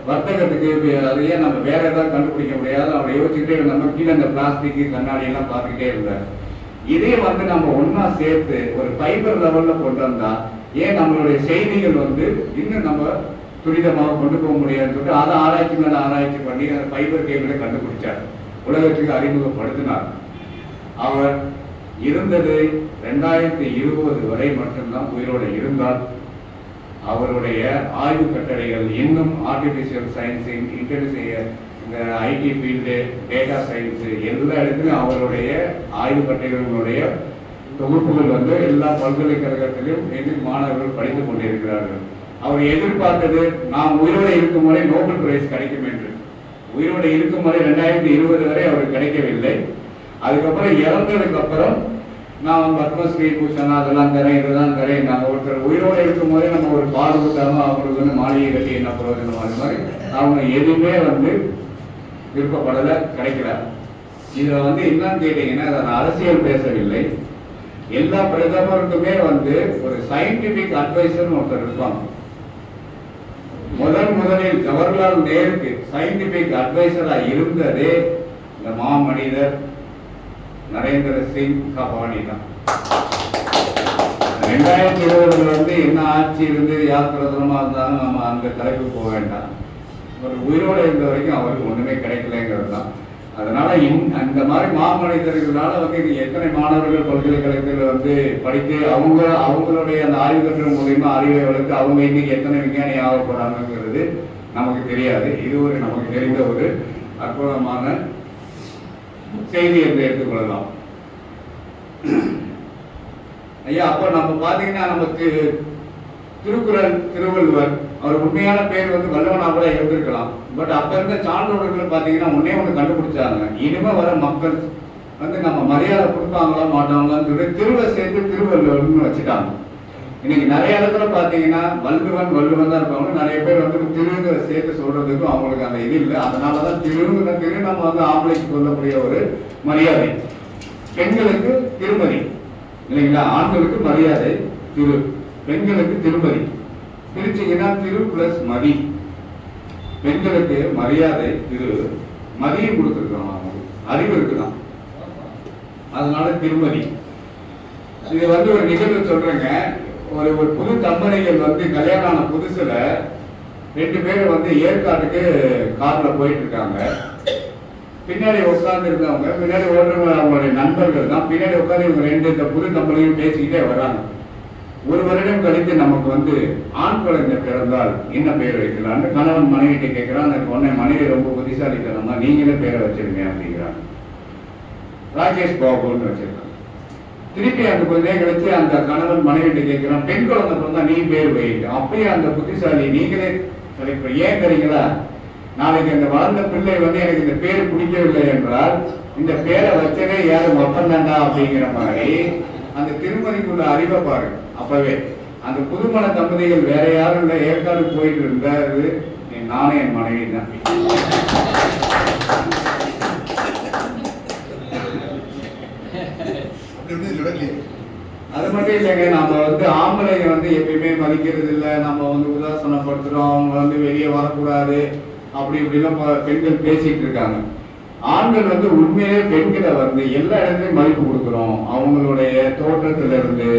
[SPEAKER 1] வர்த்தகத்துக்கு அதை ஏன் நம்ம வேற ஏதாவது கண்டுபிடிக்க முடியாது? அவரை யோசிச்சுக்கிட்டே நம்ம கீழே அந்த பிளாஸ்டிக் கண்ணாடி எல்லாம் பார்த்துக்கிட்டே இருந்தார். இதே வந்து நம்ம ஒன்னா சேர்த்து ஒரு ஃபைபர் லெவல்ல கொண்டு வந்தா ஏன் நம்மளுடைய செய்திகள் வந்து இன்னும் நம்ம துரிதமாக கொண்டு போக முடியாதுன்னு சொல்லிட்டு அதை ஆராய்ச்சி மேல ஆராய்ச்சி பண்ணி அந்த ஃபைபர் கேபிளை கண்டுபிடிச்சார், உலகத்துக்கு அறிமுகப்படுத்தினார். அவர் இருந்தது 2020 வரை மட்டும்தான் உயிரோடு இருந்தார். அவருடைய ஆய்வு கட்டளைகள் இன்னும் ஆர்டிபிஷியல் சயின்ஸின் இந்த ஐடி ஃபீல்டு, டேட்டா சயின்ஸ் எல்லா இடத்துலையும் அவருடைய ஆய்வு கட்டளைகளுடைய தொகுப்புகள் வந்து எல்லா பல்கலைக்கழகத்திலும் மாணவர்கள் படித்துக் கொண்டிருக்கிறார்கள். அவர் எதிர்பார்த்தது நாம் உயிரோடு இருக்கும் வரை நோபல் பிரைஸ் கிடைக்கும் என்று. உயிரோடு இருக்கும் வரை 2020 வரை அவருக்கு கிடைக்கவில்லை. அதுக்கப்புறம் இறந்ததுக்கு அப்புறம் நான் பத்மஸ்ரீ பூஷன் அதெல்லாம் தரேன், இதுதான் தரேன். நாங்கள் ஒருத்தர் உயிரோடு இருக்கும் போதே நம்ம ஒரு பால் ஊட்டாம அவங்களுக்கு வந்து மாளிகை கட்டி என்ன பிரயோஜனம், அது மாதிரி அவங்க எதுவுமே வந்து விருப்பப்படலை, கிடைக்கல. இதுல வந்து என்னன்னு கேட்டீங்கன்னா நான் அரசியல் பேசவில்லை. எல்லா பிரதமருக்குமே வந்து ஒரு சயின்டிபிக் அட்வைசர் ஒருத்தர் இருப்பாங்க. முதலில் ஜவஹர்லால் நேருக்கு சயின்டிபிக் அட்வைசரா இருந்ததே இந்த மாமனிதர் நரேந்திர சிங் கபாடி தான். 2020 வந்து என்ன ஆட்சி இருந்து யார் பிரதமரமா இருந்தாலும் நம்ம அந்த தலைப்பு போக வேண்டாம். ஒரு உயிரோடு இருந்த வரைக்கும் அவருக்கு ஒண்ணுமே கிடைக்கலங்கிறது தான். அதனால அந்த மாதிரி மாமனிதர்களால வந்து எத்தனை மாணவர்கள் பல்கலைக்கழகத்தில் வந்து படித்து அவங்களுடைய அந்த ஆய்வு கட்டுரை மூலியமா அறிவை வளர்த்து அவங்க இன்னைக்கு எத்தனை விஞ்ஞானி ஆக போறாங்கிறது நமக்கு தெரியாது. இது ஒரு நமக்கு தெரிந்த ஒரு அற்புதமான செய்தி என்று எடுத்துக்கொள்ளலாம். ஐயா, அப்ப நம்ம பாத்தீங்கன்னா நமக்கு திருக்குறள், திருவள்ளுவர், அவர் உண்மையான பேர் வந்து வல்லவனா கூட இருந்திருக்கலாம். பட் அப்ப இருந்த சான்றோர்கள் பாத்தீங்கன்னா ஒன்னே ஒண்ணு கண்டுபிடிச்சாங்க, இனிமே வர மக்கள் வந்து நம்ம மரியாதை கொடுப்பாங்களா மாட்டாங்களான்னு சொல்லி திருவை சேர்த்து திருவள்ளுவர்னு வச்சுட்டாங்க. இன்னைக்கு நிறைய இடத்துல பாத்தீங்கன்னா வள்ளுவன் தான் இருப்பாங்க. நிறைய பேர் வந்து திருங்கிற சேர்த்து சொல்றதுக்கும் அவங்களுக்கு அந்த இது இல்லை. அதனாலதான் திரு நம்ம வந்து ஆம்பளைக்கு சொல்லக்கூடிய ஒரு மரியாதை. பெண்களுக்கு திருமதி இல்லைங்களா, ஆண்களுக்கு மரியாதை திரு, பெண்களுக்கு திருமதி. பிரிச்சீங்கன்னா திரு பிளஸ் மதி. பெண்களுக்கு மரியாதை திரு, மதியம் கொடுத்துருக்கோம், அவங்களுக்கு அறிவு இருக்குதான், அதனால திருமதி. இது வந்து ஒரு நிகழ்வு சொல்றேங்க. ஒரு புது தம்பதிகள் வந்து கல்யாணம் ஆன புதுசுல 2 பேரும் வந்து ஏற்காட்டுக்கு கார்ல போயிட்டு இருக்காங்க. பின்னாடி உட்கார்ந்து இருந்தவங்க, பின்னாடி ஓடுறவங்க அவங்களுடைய நண்பர்கள் தான். பின்னாடி உட்கார்ந்து இவங்க 2 இந்த புது தம்பதியும் பேசிக்கிட்டே வர்றாங்க. 1 வருடம் கழித்து நமக்கு வந்து ஆண் குழந்தை பிறந்தால் என்ன பெயர் வைக்கலான்னு கணவன் மனைவிட்ட கேட்கிறான். அந்த உடனே மனைவி ரொம்ப புத்திசாலித்தனமா நீங்களே பேரை வச்சிருங்க அப்படிங்கிறாங்க. ராகேஷ் பாபுன்னு வச்சிருக்காங்க. திருப்பி அந்த கொஞ்ச நேரம் கழிச்சு அந்த கணவன் மனைவிட்ட கேட்கிறான், பெண் குழந்தை பிறந்தா நீ பேர் வைக்க. அப்பயே அந்த புத்திசாலி நீங்களே செலக்ட் பண்ணி ஏன் தெரியுங்களா, நாளைக்கு அந்த வளர்ந்த பிள்ளை வந்து எனக்கு இந்த பேர் பிடிக்கவில்லை என்றால் இந்த பேரை வச்சதே யாரும் ஒப்பந்தாண்டா அப்படிங்கிற மாதிரி அந்த திருமதிக்குள்ள அறிவை பாருங்க. அப்பவே அந்த புதுமண தம்பதிகள் வேற யாரும் இல்லை, ஏற்காடு போயிட்டு இருந்தாரு நானே என் மனைவி தான். அது மட்டும் இல்லைங்க, நம்ம வந்து ஆம்பளைங்க வந்து எப்பயுமே மதிக்கிறது இல்லை, நம்ம வந்து உதாசனப்படுத்துறோம், அவங்க வந்து வெளியே வரக்கூடாது அப்படி இப்படிலாம் பெண்கள் பேசிட்டு இருக்காங்க. ஆண்கள் வந்து உண்மையிலே பெண்களை வந்து எல்லா இடத்துலையும் மதிப்பு கொடுக்குறோம். அவங்களுடைய தோற்றத்துல இருந்து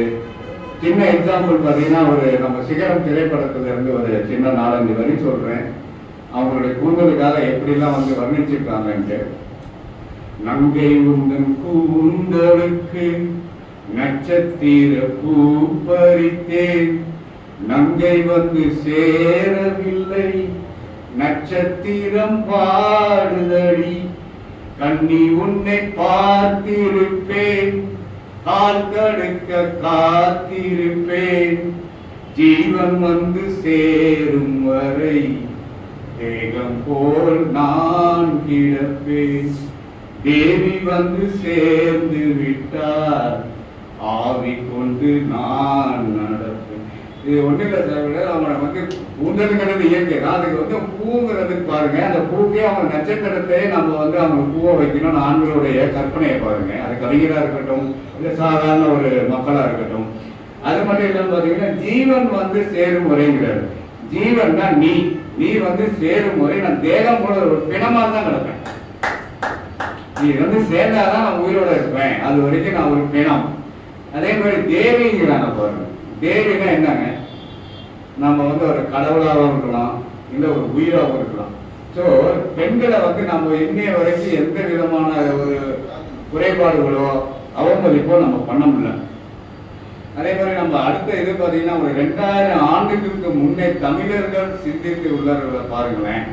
[SPEAKER 1] சின்ன எக்ஸாம்பிள் பார்த்தீங்கன்னா, ஒரு நம்ம சிகரம் திரைப்படத்துல இருந்து ஒரு சின்ன 4-5 வரி சொல்றேன். அவங்களுடைய கூந்தலுக்காக எப்படிலாம் வந்து வர்ணிச்சிருக்காங்கன்ட்டு. நங்கை உந்தன் கூந்தலுக்கு நட்சத்திர பூ பறித்தேன், நங்கை வந்து சேரவில்லை நட்சத்திரம் பாடுதடி, கண்ணி உன்னை பார்த்திருப்பேன், கால் கடுக்க காத்திருப்பேன், ஜீவன் வந்து சேரும் வரை தேகம் போல் நான் கிடப்பேன், தேவி வந்து சேர்ந்து விட்டார் ஆவி கொண்டு நான் நடப்பேன். இது ஒன்றும் இல்லை, அவனை வந்து கூந்தலுங்கிறது இயற்கை தான். அதுக்கு வந்து பூங்கிறதுக்கு பாருங்க, அந்த பூக்கே அவங்க நட்சத்திரத்தை நம்ம வந்து அவங்க பூவை வைக்கணும்னு ஆண்களுடைய கற்பனையை பாருங்க. அது கவிஞராக இருக்கட்டும், இல்லை சாதாரண ஒரு மக்களாக இருக்கட்டும். அது மட்டும் இல்லாமல் பார்த்தீங்கன்னா ஜீவன் வந்து சேரும் முறைங்கிறாரு. ஜீவன் தான் நீ வந்து சேரும் முறை. நான் தேகம் போல ஒரு பிணமாக தான் கிடப்பேன். நீ வந்து சேர்ந்தாதான் நான் உயிரோட இருப்பேன், அது வரைக்கும் நான் ஒரு பிணம். அதே மாதிரி தேவிங்கிறாங்க பாருங்க. தேவினா என்னங்க, நம்ம வந்து ஒரு கடவுளாகவும் இருக்கலாம், இல்லை ஒரு உயிராகவும் இருக்கலாம். ஸோ பெண்களை வந்து நம்ம இன்னைய வரைக்கும் எந்த விதமான ஒரு குறைபாடுகளோ அவமதிப்போ நம்ம பண்ண முடியல. அதே மாதிரி நம்ம அடுத்த இது பார்த்தீங்கன்னா, ஒரு 2000 ஆண்டுகளுக்கு முன்னே தமிழர்கள் சிந்தித்து உள்ளவர்களை பாருங்களேன்.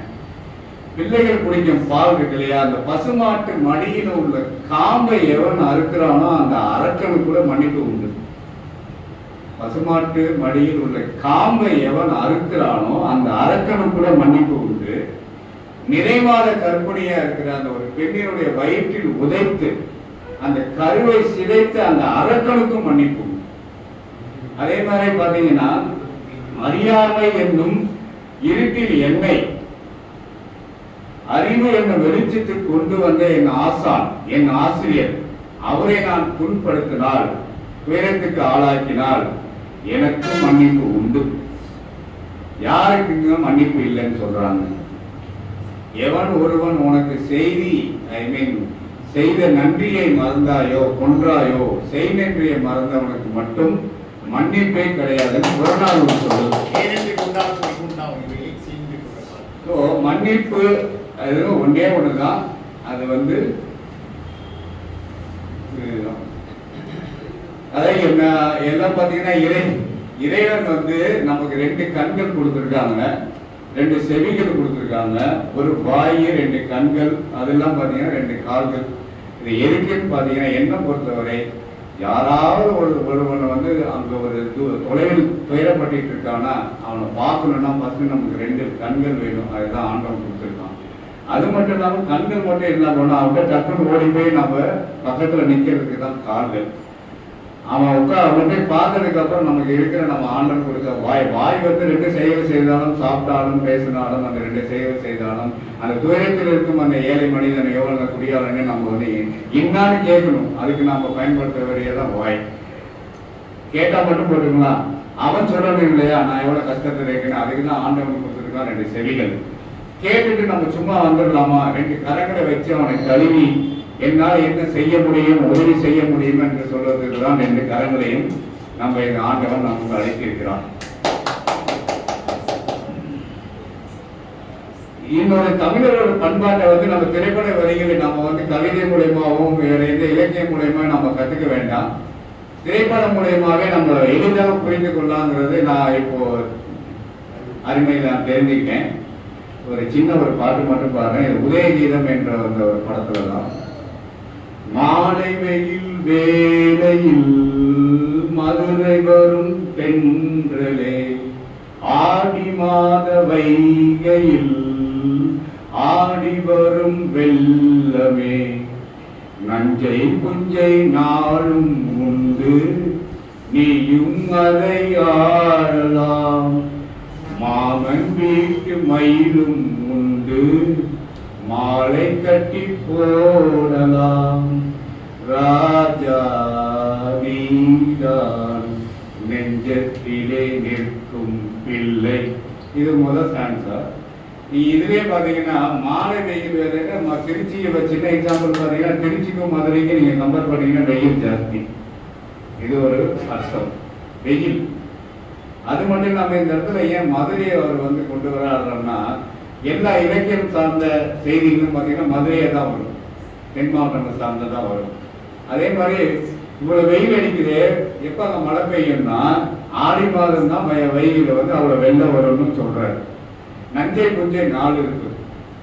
[SPEAKER 1] பிள்ளைகள் குடிக்கும் பால் இருக்கு இல்லையா, அந்த பசுமாட்டு மடியில உள்ள காம்பை எவன் அறுக்கிறானோ அந்த அரக்கனுக்கு கூட மன்னிப்பு உண்டு. பசுமாட்டு மடியில் உள்ள காம்பை எவன் அறுக்கிறானோ அந்த அரக்கனுக்கு கூட மன்னிப்பு உண்டு. நிறைவாத கர்ப்பிணியா இருக்கிற அந்த ஒரு பெண்ணினுடைய வயிற்றில் உதைத்து அந்த கருவை சிதைத்து அந்த அரக்கனுக்கும் மன்னிப்பு உண்டு. அதே மாதிரி பாத்தீங்கன்னா, அறியாமை என்னும் இருட்டில் எண்ணெய், அறிவு என்னும் வெளிச்சத்துக்கு கொண்டு வந்த என் ஆசான், என் ஆசிரியர், அவரை நான் புண்படுத்தினால், துயரத்துக்கு ஆளாக்கினால் எனக்கு மன்னிப்பு உண்டு. யாருக்குங்க மன்னிப்பு இல்லைன்னு சொல்றாங்க? எவன் ஒருவன் உனக்கு செய்த நன்றியை மறந்தாயோ கொன்றாயோ, செய் நன்றியை மறந்தவனுக்கு மட்டும் மன்னிப்பே கிடையாதுன்னு புறநானூறு சொல்லுது. மன்னிப்பு அது ஒன்னே ஒண்ணுதான். அது வந்து அதாவது என்ன எல்லாம் பார்த்தீங்கன்னா இறைவன் வந்து நமக்கு 2 கண்கள் கொடுத்துருக்காங்க, 2 செவிகள் கொடுத்துருக்காங்க, ஒரு வாய், 2 கண்கள், அதெல்லாம் பார்த்தீங்கன்னா 2 கால்கள். இது எதுக்குன்னு பார்த்தீங்கன்னா என்ன பொறுத்தவரை யாராவது ஒருவனை வந்து அங்கே ஒரு தொலைவில் துயரப்பட்டு இருக்கானா அவனை பார்க்கணும்னா ஃபர்ஸ்ட் நமக்கு 2 கண்கள் வேணும். அதுதான் ஆண்டவன் கொடுத்துருக்கான். அது மட்டும் இல்லாமல் கண்கள் மட்டும் என்ன பண்ணோம், அவங்க டக்குன்னு ஓடி போய் நம்ம பக்கத்தில் நிற்கிறதுக்கு தான் கால்கள். அவன் போய் பார்த்ததுக்கு அப்புறம் நமக்கு இருக்கிற நம்ம ஆண்டவன் கொடுத்த வாய் வந்து 2 செயல் செய்தாலும், சாப்பிட்டாலும், பேசினாலும், அந்த 2 செயல் செய்தாலும், அந்த துயரத்தில் இருக்கும் அந்த ஏழை மனிதனை எவ்வளவு குடியாளன்னு நம்ம வந்து இன்னான்னு கேட்கணும். அதுக்கு நம்ம பயன்படுத்த வேண்டியதான் வாய். கேட்டா மட்டும் போட்டுங்களா, அவன் சொல்லணும் இல்லையா நான் எவ்வளவு கஷ்டத்தில் இருக்கேன்னு. அதுக்கு தான் ஆண்டவன் கொடுத்துருக்கான் 2 செவிகள். கேட்டுட்டு நம்ம சும்மா வந்துடலாமா? 2 கரங்களை வச்சு அவனை கழுவி என்னால் என்ன செய்ய முடியும், உதவி செய்ய முடியும் என்று சொல்வதற்கு தான் 2 கரங்களையும் நம்ம இந்த ஆண்டவன் நமக்கு அழைத்திருக்கிறான். இன்னொரு தமிழரோட பண்பாட்டை வந்து நம்ம திரைப்பட வரிகளை நம்ம வந்து கவிதை மூலயமாவும் வேற எந்த இலக்கியம் மூலயமா நம்ம கத்துக்க வேண்டாம். திரைப்படம் மூலயமாவே நம்ம எளிதாக புரிந்து கொள்ளலாங்கிறது நான் இப்போ அருமையில் நான் தெரிஞ்சுக்கிட்டேன். ஒரு சின்ன ஒரு பாட்டு மட்டும் பாருங்க. உதயகீதம் என்ற அந்த ஒரு படத்துல தான் மாலை வெயில் வேளையில் மதுரை வரும் தென்றலே ஆடி மாத வைகையில் ஆடி வரும் வெள்ளமே நஞ்சை புஞ்சை நாளும் உண்டு நீயும் அதை ஆடலாம் மாமன் வீட்டு மயிலும் உண்டு மாலை கட்டி போடலாம் ராஜா நீதான் நெஞ்சத்திலே நிற்கும் பிள்ளை. இது முதல் ஸ்டான்ஸா. நீ இதுலயே பாத்தீங்கன்னா மாலை வெயில் வேலையில திருச்சியை வச்சுன்னா எக்ஸாம்பிள் பாத்தீங்கன்னா திருச்சிக்கும் மதுரைக்கும் நீங்க கம்பேர் பண்ணீங்கன்னா வெயில் ஜாஸ்தி. இது ஒரு அர்த்தம் வெயில். அது மட்டும் இல்லாம இந்த இடத்துல ஏன் மதுரையை அவர் வந்து கொண்டு வராருன்னா எல்லா இலக்கியம் சார்ந்த செய்திகளும் பார்த்தீங்கன்னா மதுரையை தான் வரும், தென் மாவட்டங்கள் சார்ந்ததான் வரும். அதே மாதிரி இவ்வளவு வெயில் அடிக்குது, எப்ப அங்க மழை பெய்யும்னா ஆடி மாதம் தான் வெயில வந்து அவ்வளவு வெள்ளம் வரும்னு சொல்றாரு. நஞ்சை புஞ்சை 4 இருக்கு,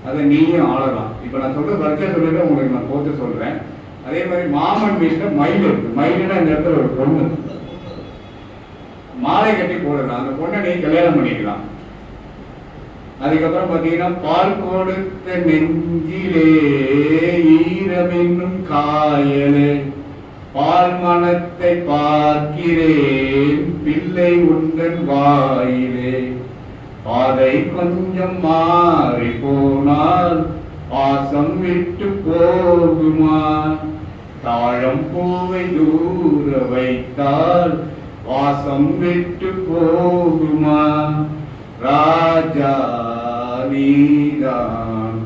[SPEAKER 1] அதை நீயும் ஆளலாம். இப்ப நான் சொல்றது வரிசையா சொல்லிட்டு உங்களுக்கு நான் போட்டு சொல்றேன். அதே மாதிரி மாமன் வீட்டுல மயில் இருக்கு. மயிலுன்னா இந்த இடத்துல ஒரு பொண்ணு மாலை கட்டி போடலாம். அந்த பொண்ணை நீ கல்யாணம் பண்ணிக்கலாம். அதுக்கப்புறம் பாத்தீங்கன்னா பால் கொடுத்த நெஞ்சிலே ஈரம் என்னும் காயலே பால் மனத்தை பார்க்கிறேன் பிள்ளை உந்தன் வாயிலே பாதை கொஞ்சம் மாறி போனால் பாசம் விட்டு போகுமா தாழம் பூவை தூர வைத்தால் வாசம் விட்டு போகுமா ராஜா நீதான்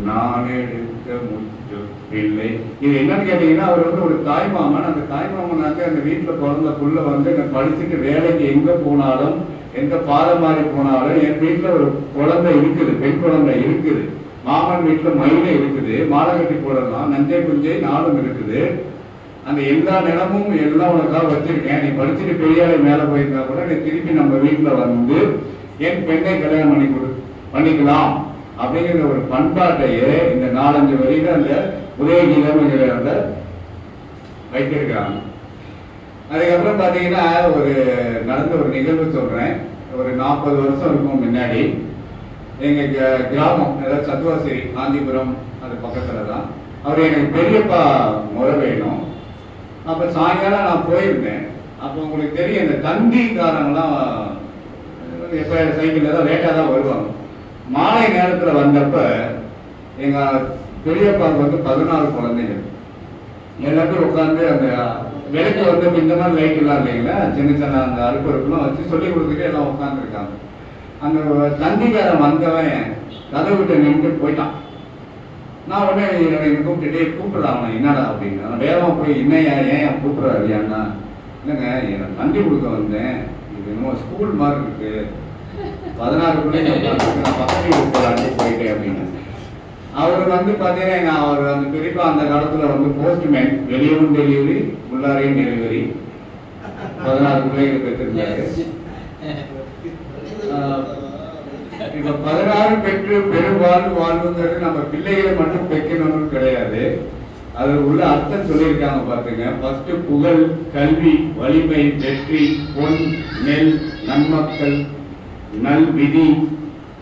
[SPEAKER 1] நான் எடுத்த முத்து பிள்ளை. இது என்னன்னு கேட்டீங்கன்னா அவர் வந்து ஒரு தாய்மாமன். அந்த தாய்மாமனாக்க அந்த வீட்டுல பிறந்த புள்ள வந்து படிச்சுட்டு வேலைக்கு எங்க போனாலும் எந்த பாதம் மாறி போனாலும் என் வீட்டுல ஒரு குழந்தை இருக்குது, பெண் குழந்தை இருக்குது, மாமன் வீட்டுல மயிலே இருக்குது, மாலை கட்டி போடலாம், நஞ்சை குஞ்சை 4 இருக்குது. அந்த எல்லா நிலமும் எல்லாம் உனக்காக வச்சிருக்கேன். நீ படிச்சுட்டு பெரியாரை மேல போயிருந்தா கூட நீ திருப்பி நம்ம வீட்டுல வந்து என் பெண்ணை கல்யாணம் பண்ணிக்கலாம் அப்படிங்கிற ஒரு பண்பாட்டையே இந்த 4-5 வரியில அந்த உதயகீதம் அந்த வைத்திருக்கிறாங்க. அதுக்கப்புறம் பாத்தீங்கன்னா ஒரு நடந்த ஒரு நிகழ்வு சொல்றேன். ஒரு 40 வருஷம் இருக்கும் முன்னாடி எங்க கிராமம், அதாவது சத்துவாசிரி, காஞ்சிபுரம் அது பக்கத்துல தான். அவர் எனக்கு பெரியப்பா முறை வேணும். அப்ப சாயங்காலம் நான் போயிருந்தேன். அப்ப உங்களுக்கு தெரியும் இந்த தந்திக்காரங்களாம் எப்ப சைக்கிள்ல தான் லேட்டா தான் வருவாங்க. மாலை நேரத்துல வந்தப்ப எங்க பெரியப்பாவுக்கு வந்து 14 குழந்தைகள் எல்லாத்தையும் உட்காந்து அந்த விளக்கு வந்து இந்த மாதிரி லைட் எல்லாம் இல்லைங்களா, சின்ன சின்ன அந்த அறுப்பெல்லாம் வச்சு சொல்லி கொடுத்துட்டு எல்லாம் உட்காந்துருக்காங்க. அந்த தந்திக்காரன் வந்தவன் கதை விட்டு நின்று போயிட்டான். நான் உடனே எனக்கு கூப்பிட்டுட்டே கூப்பிடலாம் அவனை என்னடா அப்படின்னு. நான் வேகமா போய் என்னையா ஏன் கூப்பிடுறாரு ஐயாண்ணா? இல்லைங்க எனக்கு தந்தி கொடுக்க வந்தேன், இது என்னமோ ஸ்கூல் மாதிரி இருக்கு, 16 பிள்ளைங்க நான் பக்கத்து வீட்டுக்கு போயிட்டேன் அப்படின்னு. அவர் வந்து பாத்தீங்கன்னா அவர் அந்த குறிப்பா அந்த காலத்துல வந்து போஸ்ட்மேன், வெளியும் டெலிவரி உள்ளாரையும் டெலிவரி, 16 பிள்ளைகள் பெற்றிருந்தாரு. இப்ப 16 பெற்று பெருவாழ்வு வாழ்வுங்கிறது நம்ம பிள்ளைகளை மட்டும் பெக்கணும்னு கிடையாது. அது உள்ள அர்த்தம் சொல்லியிருக்காங்க பாத்துங்க. ஃபர்ஸ்ட் புகழ், கல்வி, வலிமை, வெற்றி, பொன், நெல், நன்மக்கள், நல்விதி,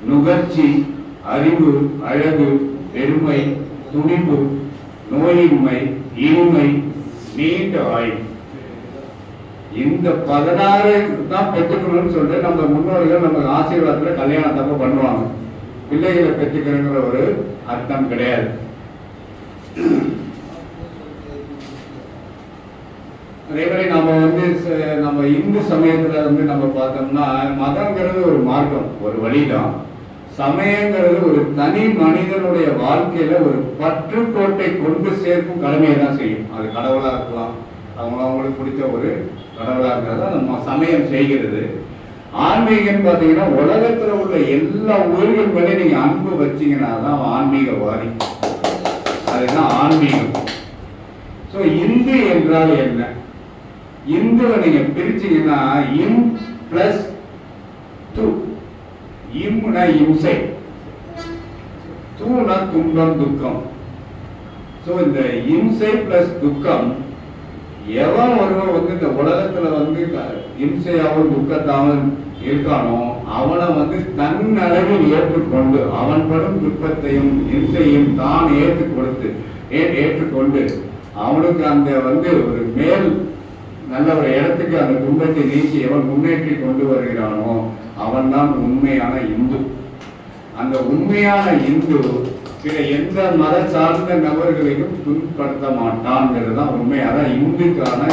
[SPEAKER 1] நுகர்ச்சி, அறிவு, அழகு, பெருமை, துணிவு, நோயின்மை, இனிமை, நீண்ட ஆயுள். இந்த 16 தான் பெற்றுக்கணும்னு சொல்லிட்டு நம்ம முன்னோர்கள் நம்ம ஆசீர்வாதத்துல கல்யாணத்தப்ப பண்ணுவாங்க. பிள்ளைகளை பெற்றுக்கணுங்கிற ஒரு அர்த்தம் கிடையாது. அதே மாதிரி நம்ம வந்து நம்ம இந்து சமயத்துல வந்து நம்ம பார்த்தோம்னா மதங்கிறது ஒரு மார்க்கம், ஒரு வழிதான். சமயங்கிறது ஒரு தனி மனிதனுடைய வாழ்க்கையில ஒரு பற்றுக்கோட்டை கொண்டு சேர்க்கும் கடமையை தான் செய்யும். அது கடவுளா இருக்கலாம், அவங்களுக்கு பிடிச்ச ஒரு கடவுளா இருக்கிறதா நம்ம சமயம் செய்கிறது. ஆன்மீகம் பார்த்தீங்கன்னா உலகத்துல உள்ள எல்லா உயிர்கள் மேலே நீங்க அன்பு வச்சீங்கன்னா தான் ஆன்மீகவாதி. அதுதான் ஆன்மீகம். ஸோ இந்து என்றால் என்ன? இந்துவை நீங்க பிரிச்சீங்கன்னா இம் பிளஸ் து. இம்னா இம்சை, தூனா துன்பம், துக்கம். ஸோ இந்த இம்சை பிளஸ் துக்கம், எவன் ஒருவன் வந்து இந்த உலகத்துல வந்து இம்சையாவும் துக்கத்தாவும் இருக்கானோ அவனை வந்து தன் அளவில் ஏற்றுக்கொண்டு அவன் படும் துக்கத்தையும் இம்சையும் தான் ஏற்றுக்கொண்டு அவனுக்கு அந்த வந்து ஒரு மேல் நல்ல ஒரு இடத்துக்கு அந்த துன்பத்தை நீக்கி எவன் முன்னேற்றி கொண்டு வருகிறானோ அவன் தான் உண்மையான இந்து. அந்த உண்மையான இந்து பிற எந்த மத சார்ந்த நபர்களையும் துன்படுத்த மாட்டான்ங்கிறது தான் உண்மை. அதான் இந்துக்கான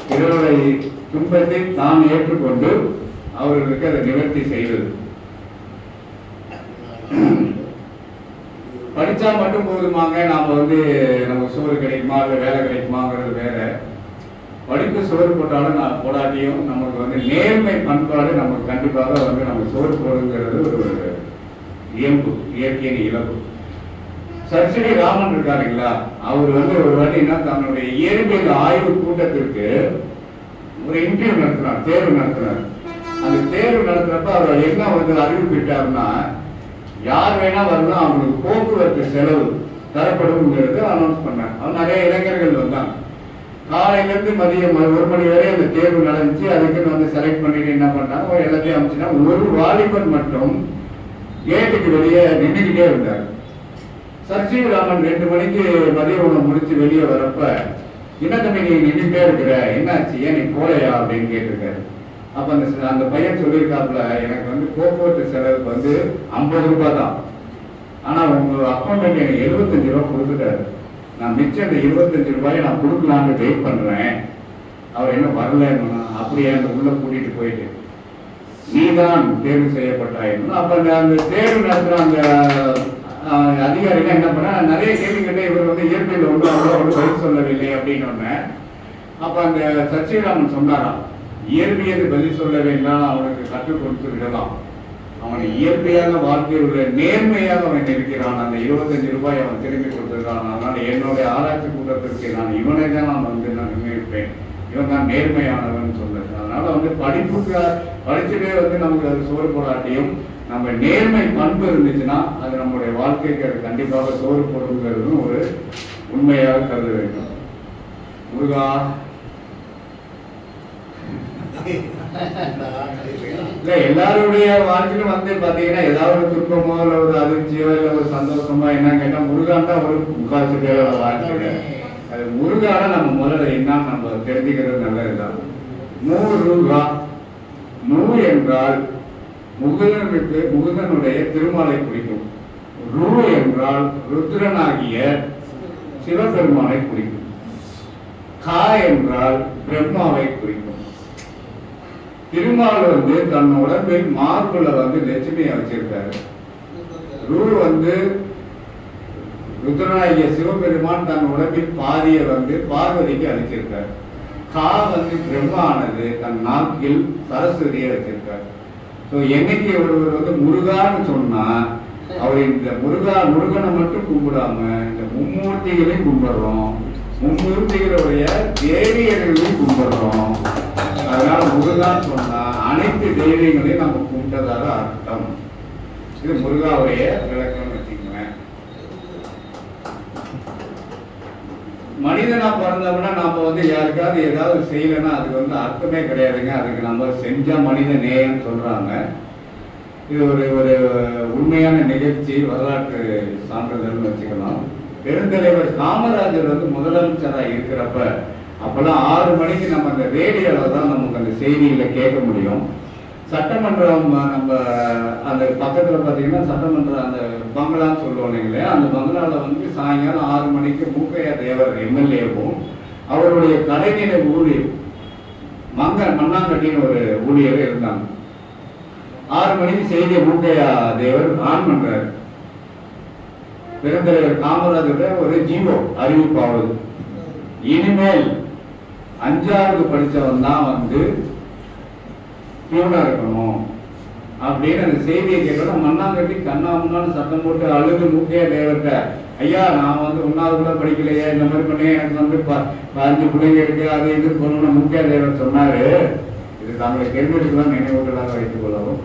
[SPEAKER 1] பிறருடைய துன்பத்தை தான் ஏற்றுக்கொண்டு அவர்களுக்கு அதை நிவர்த்தி செய்வது. படிச்சா மட்டும் போதுமாங்க, நாம வந்து நமக்கு சோறு கிடைக்குமா இல்லை வேலை கிடைக்குமாங்கிறது வேற. படிப்பு சோறு போட்டாலும் நான் போடாட்டியும் நமக்கு வந்து நேர்மை பண்பாடு நமக்கு கண்டிப்பாக வந்து நம்ம சோறு போடுங்கிறது ஒரு இயல்பு, இயற்கையின் இயல்பு. சர்ச்சடி ராமன் இருக்காருங்களா, அவர் வந்து ஒரு வாட்டினா தன்னுடைய இயற்பியல் ஆய்வு கூட்டத்திற்கு ஒரு இன்டர்வியூ நடத்தினார், தேர்வு நடத்தினார். அந்த தேர்வு நடத்துறப்ப அவர் என்ன வந்து அறிவிப்பிட்டாருன்னா, யார் வேணா வரலாம், அவங்களுக்கு போக்குவரத்து செலவு தரப்படும்ங்கிறது அனௌன்ஸ் பண்ணார். அவர் நிறைய இளைஞர்கள் வந்தாங்க. காலையில இருந்து மதியம் 1 மணி வரை அந்த தேர்வு நடந்துச்சு. அதுக்குன்னு வந்து செலக்ட் பண்ணிட்டு என்ன பண்ணாங்க, எல்லாத்தையும் அமைச்சுன்னா ஒரு வாலிபன் மட்டும் கேட்டுக்கு வெளியே நின்றுகிட்டே இருந்தார். சர்ச்சீவராமன் 2 மணிக்கு மதிய உணவு முடிச்சு வெளியே வரப்ப, என்ன தம்பி நீ நின்றுட்டே இருக்கிற, என்னாச்சு, ஏன் நீ போலையா அப்படின்னு கேட்டிருக்காரு. அப்ப அந்த பையன் சொல்லியிருக்காப்புல, எனக்கு வந்து போக்குவரத்து செலவுக்கு வந்து 50 ரூபாய் தான், ஆனா உங்க அக்கௌண்ட் எனக்கு 75 ரூபாய் கொடுத்துட்டாரு. நான் மிச்சம் இந்த 25 ரூபாயை நான் கொடுக்கலான்னு வெயிட் பண்றேன். அவர் என்ன வரலன்னா, அப்படியே அந்த உள்ள கூட்டிட்டு போயிட்டு நீதான் தேர்வு செய்யப்பட்டாயின்னு. அப்ப அந்த தேர்வு நடத்துற அந்த அதிகாரிகள் என்ன பண்ண, நிறைய கேள்வி கேட்ட, இவர் வந்து இயற்கையில் ஒன்று அவ்வளோ பதில் சொல்லவில்லை அப்படின்னு ஒண்ணு. அப்ப அந்த சச்சிராமன் சொன்னாராம், இயற்பியது பதில் சொல்ல வேண்டாம், அவனுக்கு கற்றுக் கொடுத்து விடலாம். அவன் இயற்கையாக வாழ்க்கையில் உள்ள நேர்மையாக அவன் இருக்கிறான். அந்த 25 ரூபாய் அவன் திரும்பி கொடுத்துருக்கான். அதனால என்னுடைய ஆராய்ச்சி கூட்டத்திற்கு நான் இவனை தான் நான் வந்து நான் நிர்ணயிப்பேன், இவன் தான் நேர்மையானவன் சொன்னது. அதனால வந்து படிப்புக்கு படிச்சுட்டே வந்து நமக்கு அது சோறு போடாட்டியும் நம்ம நேர்மை பண்பு இருந்துச்சுன்னா அது நம்முடைய வாழ்க்கைக்கு அது கண்டிப்பாக சோறு போடுங்கிறதும் ஒரு உண்மையாக கருத வேண்டும். முருகா இல்ல, எல்லாருடைய வாழ்க்கையிலும் வந்து பாத்தீங்கன்னா ஏதாவது ஒரு துன்பமோ இல்ல ஒரு அதிர்ச்சியோ இல்ல ஒரு சந்தோஷமோ என்ன கேட்டா முருகான் தான் ஒரு முக்காசு தேவை வாழ்க்கை. அது முருகான நம்ம முதல்ல என்னன்னு நம்ம தெரிஞ்சுக்கிறது நல்லதுதான். முருகா, மு என்றால் முகுதனுக்கு முகுதனுடைய திருமாலை குறிக்கும். ரு என்றால் ருத்ரனாகிய சிவபெருமானை குறிக்கும். கா என்றால் பிரம்மாவை குறிக்கும். திருமால் வந்து தன் உடம்பில் மார்புல வந்து லட்சுமியை வச்சிருக்காரு. ரு வந்து ருத்ரனாகிய சிவபெருமான் தன் உடம்பில் பாதியை வந்து பார்வதிக்கு அளிச்சிருக்காரு. கா வந்து பிரம்மானது தன் நாக்கில் சரஸ்வதியை வச்சிருக்காரு. ஸோ என்னைக்கு ஒருவர் வந்து முருகான்னு சொன்னா அவர் இந்த முருகனை மட்டும் கும்பிடாம இந்த மும்மூர்த்திகளையும் கும்பிடுறோம், மும்மூர்த்திகளுடைய தேவியர்களையும் கும்பிடுறோம். அதனால முருகான்னு சொன்னா அனைத்து தெய்வங்களையும் நம்ம கும்பிட்டதாக அர்த்தம். இது முருகாவுடைய விளக்கம் வச்சுக்கோங்க. மனிதனா பிறந்தோம்னா நாம யாருக்காவது ஏதாவது செய்யலைன்னா அதுக்கு அர்த்தமே கிடையாதுங்க. அதுக்கு நம்ம செஞ்ச மனித நேயம் சொல்றாங்க. இது ஒரு உண்மையான நிகழ்ச்சி, வரலாற்று சான்றிதழ்னு வச்சுக்கலாம். பெருந்தலைவர் காமராஜர் முதலமைச்சராக இருக்கிறப்ப அப்பெல்லாம் 6 மணிக்கு நம்ம அந்த ரேடியோல தான் நமக்கு அந்த செய்திகளை கேட்க முடியும். சட்டமன்றம் நம்ம அந்த பக்கத்துல பாத்தீங்கன்னா சட்டமன்றம் அந்த பங்களான்னு சொல்லுவோம் இல்லைங்களா, அந்த பங்களால சாயங்காலம் 6 மணிக்கு மூக்கையா தேவர் எம்எல்ஏவும் அவருடைய கலைநிலை ஊழியர் மண்ணாங்கட்டின்னு ஒரு ஊழியர் இருந்தாங்க. 6 மணிக்கு செய்தியை மூக்கையா தேவர் ஆன் பண்றாரு. பெருந்தலைவர் காமராஜர் ஒரு ஜீவோ அறிவிப்பாவது, இனிமேல் 5வது படிச்சவன் தான் டியூனா இருக்கணும் அப்படின்னு அந்த செய்தியை கேட்கணும். மண்ணாங்கட்டி கண்ணாமண்ணான்னு சத்தம் போட்டு அழுது மூக்கையா தேவர்கிட்ட, ஐயா நான் 1வது கூட படிக்கலையா, இந்த மாதிரி பண்ணி எனக்கு 5 பிள்ளைங்க இருக்கு, அது இது சொல்லணும். மூக்கையா தேவர் சொன்னாரு, இது தங்களை தெரிஞ்சுக்கலாம் நினைவுகளாக வைத்துக் கொள்ளவும்.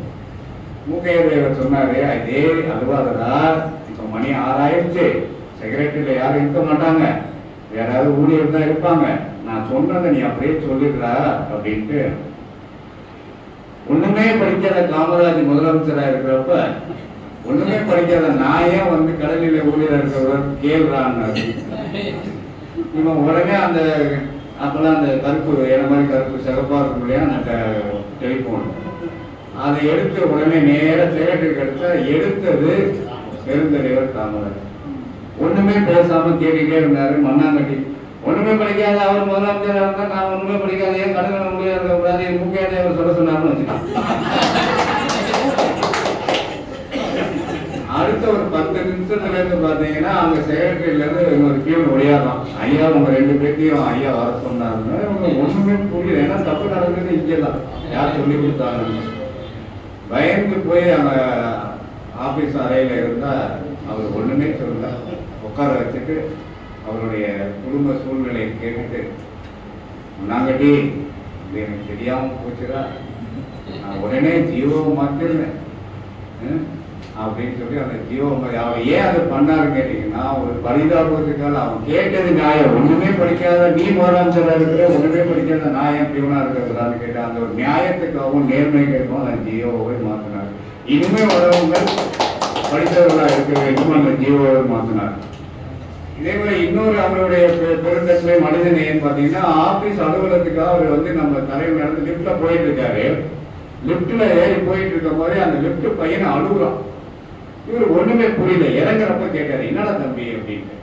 [SPEAKER 1] மூக்கையா தேவர் சொன்னாரு, அதே அழுவாதடா, இப்ப மணி 6 ஆயிடுச்சு, செக்ரட்டரியில யாரும் இருக்க மாட்டாங்க, யாராவது ஊழியர் தான் இருப்பாங்க, நான் சொன்னதை நீ அப்படியே சொல்லிடுறா அப்படின்ட்டு. ஒண்ணுமே படிக்காத காமராஜ் முதலமைச்சரா இருக்கிறப்ப ஒண்ணுமே படிக்காத நாயே கடலில ஊழியர் இருக்கிறவர் கேள்றான்னு இவன் உடனே அந்த அப்பெல்லாம் அந்த கருப்பு என்ன மாதிரி கருப்பு சிகப்பா இருக்கும் இல்லையா அந்த டெலிபோன், அதை எடுத்து உடனே நேர செக்ரட்டரிக்கு எடுத்தா எடுத்தது பெருந்தலைவர் காமராஜ். ஒண்ணுமே பேசாம கேட்டுட்டே இருந்தாரு. மண்ணாங்கட்டி ஒண்ணுமே படிக்காத அவர் முதலமைச்சராக இருந்தா நான் ஒண்ணுமே படிக்காத ஏன் கடல் முடியாது மூக்கையாதே அவர் சொல்ல சொன்னார்னு வச்சுக்கலாம். அடுத்த ஒரு 10 நிமிஷத்துல இருந்து பாத்தீங்கன்னா அங்க செக்ரட்டரியில இருந்து இன்னொரு கீழ் ஒடியாதான், ஐயா உங்க 2 பேர்த்தையும் ஐயா வர சொன்னாருன்னு. ஒண்ணுமே புரியல, ஏன்னா தப்பு நடந்தது இங்கேதான், யார் சொல்லி கொடுத்தாங்க. பயந்து போய் அந்த ஆபீஸ் அறையில இருந்தா அவர் ஒண்ணுமே சொல்லல. உட்கார வச்சுட்டு அவருடைய குடும்ப சூழ்நிலையை கேட்டுட்டு, முன்னாங்கட்டி இது எனக்கு தெரியாம போச்சுடா, நான் உடனே ஜீவோவை மாத்திருந்தேன் அப்படின்னு சொல்லி அந்த ஜீவோவை அவர் ஏன் அதை பண்ணாரு கேட்டீங்கன்னா, ஒரு பரிதாபத்துக்காக அவன் கேட்டது நியாயம். ஒண்ணுமே படிக்காத நீ முதலமைச்சரா இருக்கிற, ஒண்ணுமே படிக்காத நான் ஏன் பியூனா இருக்கிறதான்னு கேட்ட அந்த ஒரு நியாயத்துக்காகவும் நேர்மைக்காகவும் அந்த ஜீவோவை மாத்தினார். இனிமே வரவங்க படித்தவர்களா இருக்க வேண்டும் அந்த ஜீவோவை மாத்தினார். இதே போல இன்னொரு அவருடைய பெருந்தன்மை மனித நேயம் பாத்தீங்கன்னா, ஆபீஸ் அலுவலகத்துக்காக அவர் நம்ம தலைவர் நடந்து லிப்ட்ல போயிட்டு இருக்காரு. லிப்ட்ல ஏறி போயிட்டு இருக்கும் போதே அந்த லிப்ட் பையனை அழுகுறான். இவர் ஒண்ணுமே புரியல. இறங்குறப்ப கேட்டாரு, என்னடா தம்பி அப்படின்ட்டு.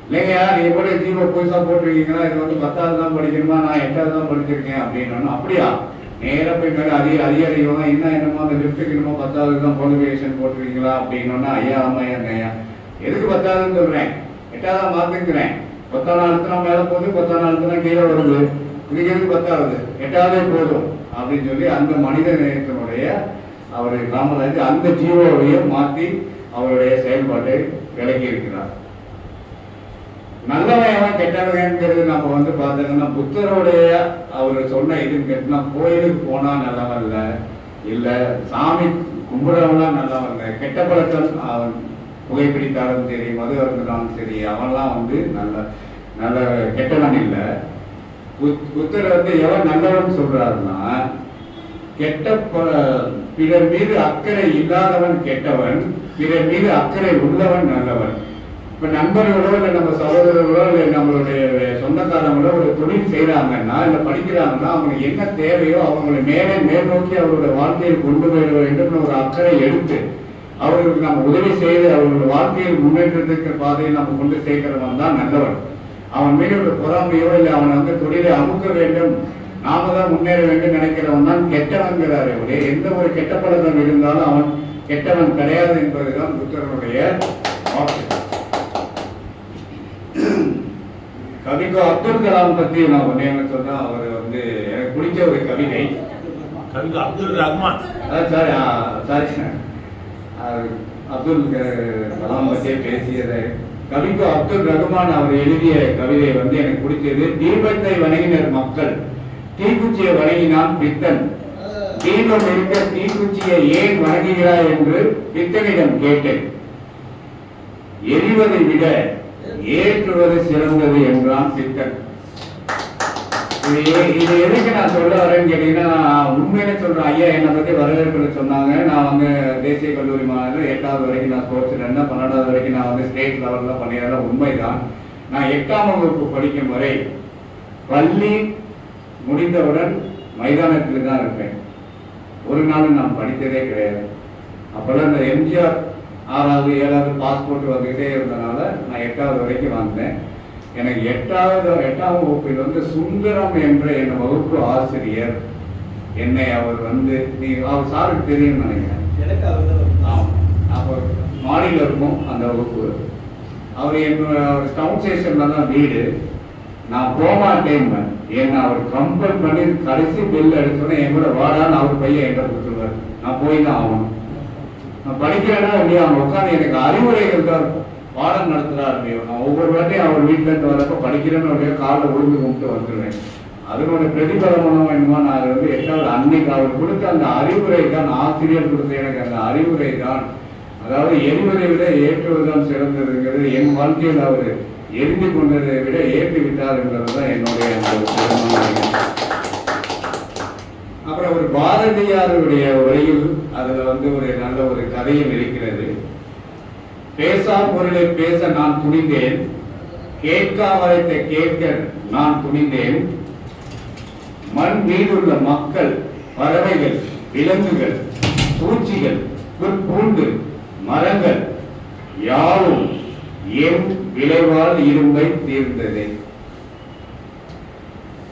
[SPEAKER 1] இல்லைங்கயா நீங்க கூட ஜீவோ புதுசா போட்டிருக்கீங்களா, இது 10வது தான் படிக்கணுமா, நான் 8வது தான் படிச்சிருக்கேன் அப்படின்னு. அப்படியா, நேர போய் மேல அதிகாரிகள் என்னமோ அந்த லிப்டுக்கு என்னமோ 10வது தான் குவாலிஃபிகேஷன் போட்டிருக்கீங்களா அப்படின்னா, ஐயா ஆமா ஐயா எதுக்கு 10வதுன்னு சொல்றேன், 8வது மாத்திக்கிறேன், 10ஆம் அழுத்தினா மேல போகுது, 10ஆம் அழுத்தினா கீழே வருது, இதுக்கு எதுக்கு 10வது, 8வதே போதும் அப்படின்னு சொல்லி அந்த மனித நேயத்தினுடைய அவருடைய காமராஜ் அந்த ஜீவோவையும் மாற்றி அவருடைய செயல்பாட்டை விலகி இருக்கிறார். நல்லவன் கெட்டவங்கிறது நம்ம பார்த்தோம்னா, புத்தருடைய அவர் சொன்ன இதுன்னு கேட்டா, கோயிலுக்கு போனா நல்லவன் இல்ல, இல்ல சாமி கும்பிடுறவன்லாம் நல்லவன் இல்லை, கெட்ட பழக்கம் அவன் புகைப்பிடித்தாலும் சரி மது அருந்தினாலும் சரி அவன்லாம் நல்ல கெட்டவன் இல்லை. புத்தர் எவன் நல்லவன் சொல்றாருன்னா, பிறர் மீது அக்கறை இல்லாதவன் கெட்டவன், பிறர் மீது அக்கறை உள்ளவன் நல்லவன். இப்ப நண்பர்களோ இல்ல நம்ம சகோதரர்களோ இல்ல நம்மளுடைய சொந்தக்காரங்களோ ஒரு தொழில் செய்யறாங்கன்னா இல்ல படிக்கிறாங்கன்னா அவங்களுக்கு என்ன தேவையோ அவங்களை மேல் நோக்கி அவருடைய வாழ்க்கையில் கொண்டு போயிட வேண்டும் ஒரு அக்கறை எடுத்து அவர்களுக்கு நம்ம உதவி செய்து அவர்களுடைய வாழ்க்கையில் முன்னேற்றத்துக்கு பாதையை நம்ம கொண்டு சேர்க்கிறவன் தான் நல்லவன். அவன் மீது ஒரு பொறாமையோ இல்லை அவனை தொழிலை அமுக்க வேண்டும், நாம தான் முன்னேற வேண்டும் நினைக்கிறவன் தான் கெட்டவன்கிறாரு. எந்த ஒரு கெட்ட பழக்கம் இருந்தாலும் அவன் கெட்டவன் கிடையாது என்பதுதான் புத்தருடைய வாக்கு. கவிக்கோ அப்துல் கலாம் பத்தி நான் ஒன்னே சொன்னா, அவர் எனக்கு பிடிச்ச ஒரு கவிதை
[SPEAKER 3] அப்துல் ரஹ்மான்,
[SPEAKER 1] சாரி அப்துல் கலாம் பற்றியே பேசியது. கவிக்கு அப்துல் ரகுமான் அவர் எழுதிய கவிதை வந்து எனக்கு பிடிச்சது. தீபத்தை வணங்கினர் மக்கள், தீக்குச்சியை வணங்கினான் பித்தன். தீபம் இருக்க தீக்குச்சியை ஏன் வணங்குகிறாய் என்று பித்தனிடம் கேட்டேன். எரிவதை விட ஏற்றுவது சிறந்தது என்றான் பித்தன். இது எதுக்கு நான் சொல்ல வரேன்னு கேட்டீங்கன்னா, உண்மையில சொல்றேன். ஐயா என்னை பத்தி வரவேற்புல சொன்னாங்க. நான் வந்து தேசிய கல்லூரி மாநிலம் 8வது வரைக்கும் நான் ஸ்போர்ட்ஸ்ல இருந்தேன். 12வது வரைக்கும் நான் வந்து ஸ்டேட் லெவல்ல பண்ணியதெல்லாம் உண்மைதான். நான் 8ஆம் வகுப்பு படிக்கும் வரை பள்ளி முடிந்தவுடன் மைதானத்தில் தான் இருப்பேன். ஒரு நாளும் நான் படித்ததே கிடையாது. அப்பெல்லாம் இந்த எம்ஜிஆர் 6வது 7வது பாஸ்போர்ட் வந்துகிட்டே இருந்தனால நான் 8வது வரைக்கும் வந்தேன். எனக்கு 8ஆம் வகுப்பில் வந்து சுந்தரம் என்ற என் வகுப்பு ஆசிரியர் என்னை அவர் வந்து அவர் சாருக்கு தெரியும் நினைக்கிறேன். அப்போ மாடியில் இருக்கும் அந்த வகுப்பு. அவர் என்னோட டவுன் ஸ்டேஷன்ல தான் வீடு. நான் போமாட்டேன். என்ன அவர் கம்பல் பண்ணி கடைசி பில் அடிச்சோன்னே என் கூட வாடான்னு அவர் பையன் என்கிட்ட கொடுத்துருவார். நான் போய் தான் ஆகணும். நான் படிக்கிறேன்னா இல்லையா, அவங்க உட்காந்து எனக்கு அறிவுரைகள் தான் இருக்கும். பாடம் நடத்துறாரு. நான் ஒவ்வொரு வாட்டியும் அவர் வீட்டுல இருந்து வரப்ப படிக்கிறேன்னு அப்படியே காலில் விழுந்து கும்பிட்டு வந்துடுவேன். அதனோட பிரதிபலனம் என்னமோ நான் வந்து 8வது அன்னைக்கு அவர் கொடுத்த அந்த அறிவுரை தான், ஆசிரியர் கொடுத்த எனக்கு அந்த அறிவுரை தான், அதாவது எரிவதை விட ஏற்றுவதுதான் சிறந்ததுங்கிறது. என் வாழ்க்கையில் அவர் எரிந்து கொண்டதை விட ஏற்றி விட்டார் என்பதுதான் என்னுடைய அப்புறம் ஒரு பாரதியாருடைய உரையில் அதுல வந்து ஒரு நல்ல ஒரு கதையும் இருக்கிறது. பேசா பொருளை பேச நான் துணிந்தேன், கேட்கா வரைத்த கேட்க நான் துணிந்தேன். மண் மீதுள்ள மக்கள், பறவைகள், விலங்குகள், பூச்சிகள், புற்பூண்டு, மரங்கள் யாவும் என் விளைவால் இரும்பை தீர்ந்தது.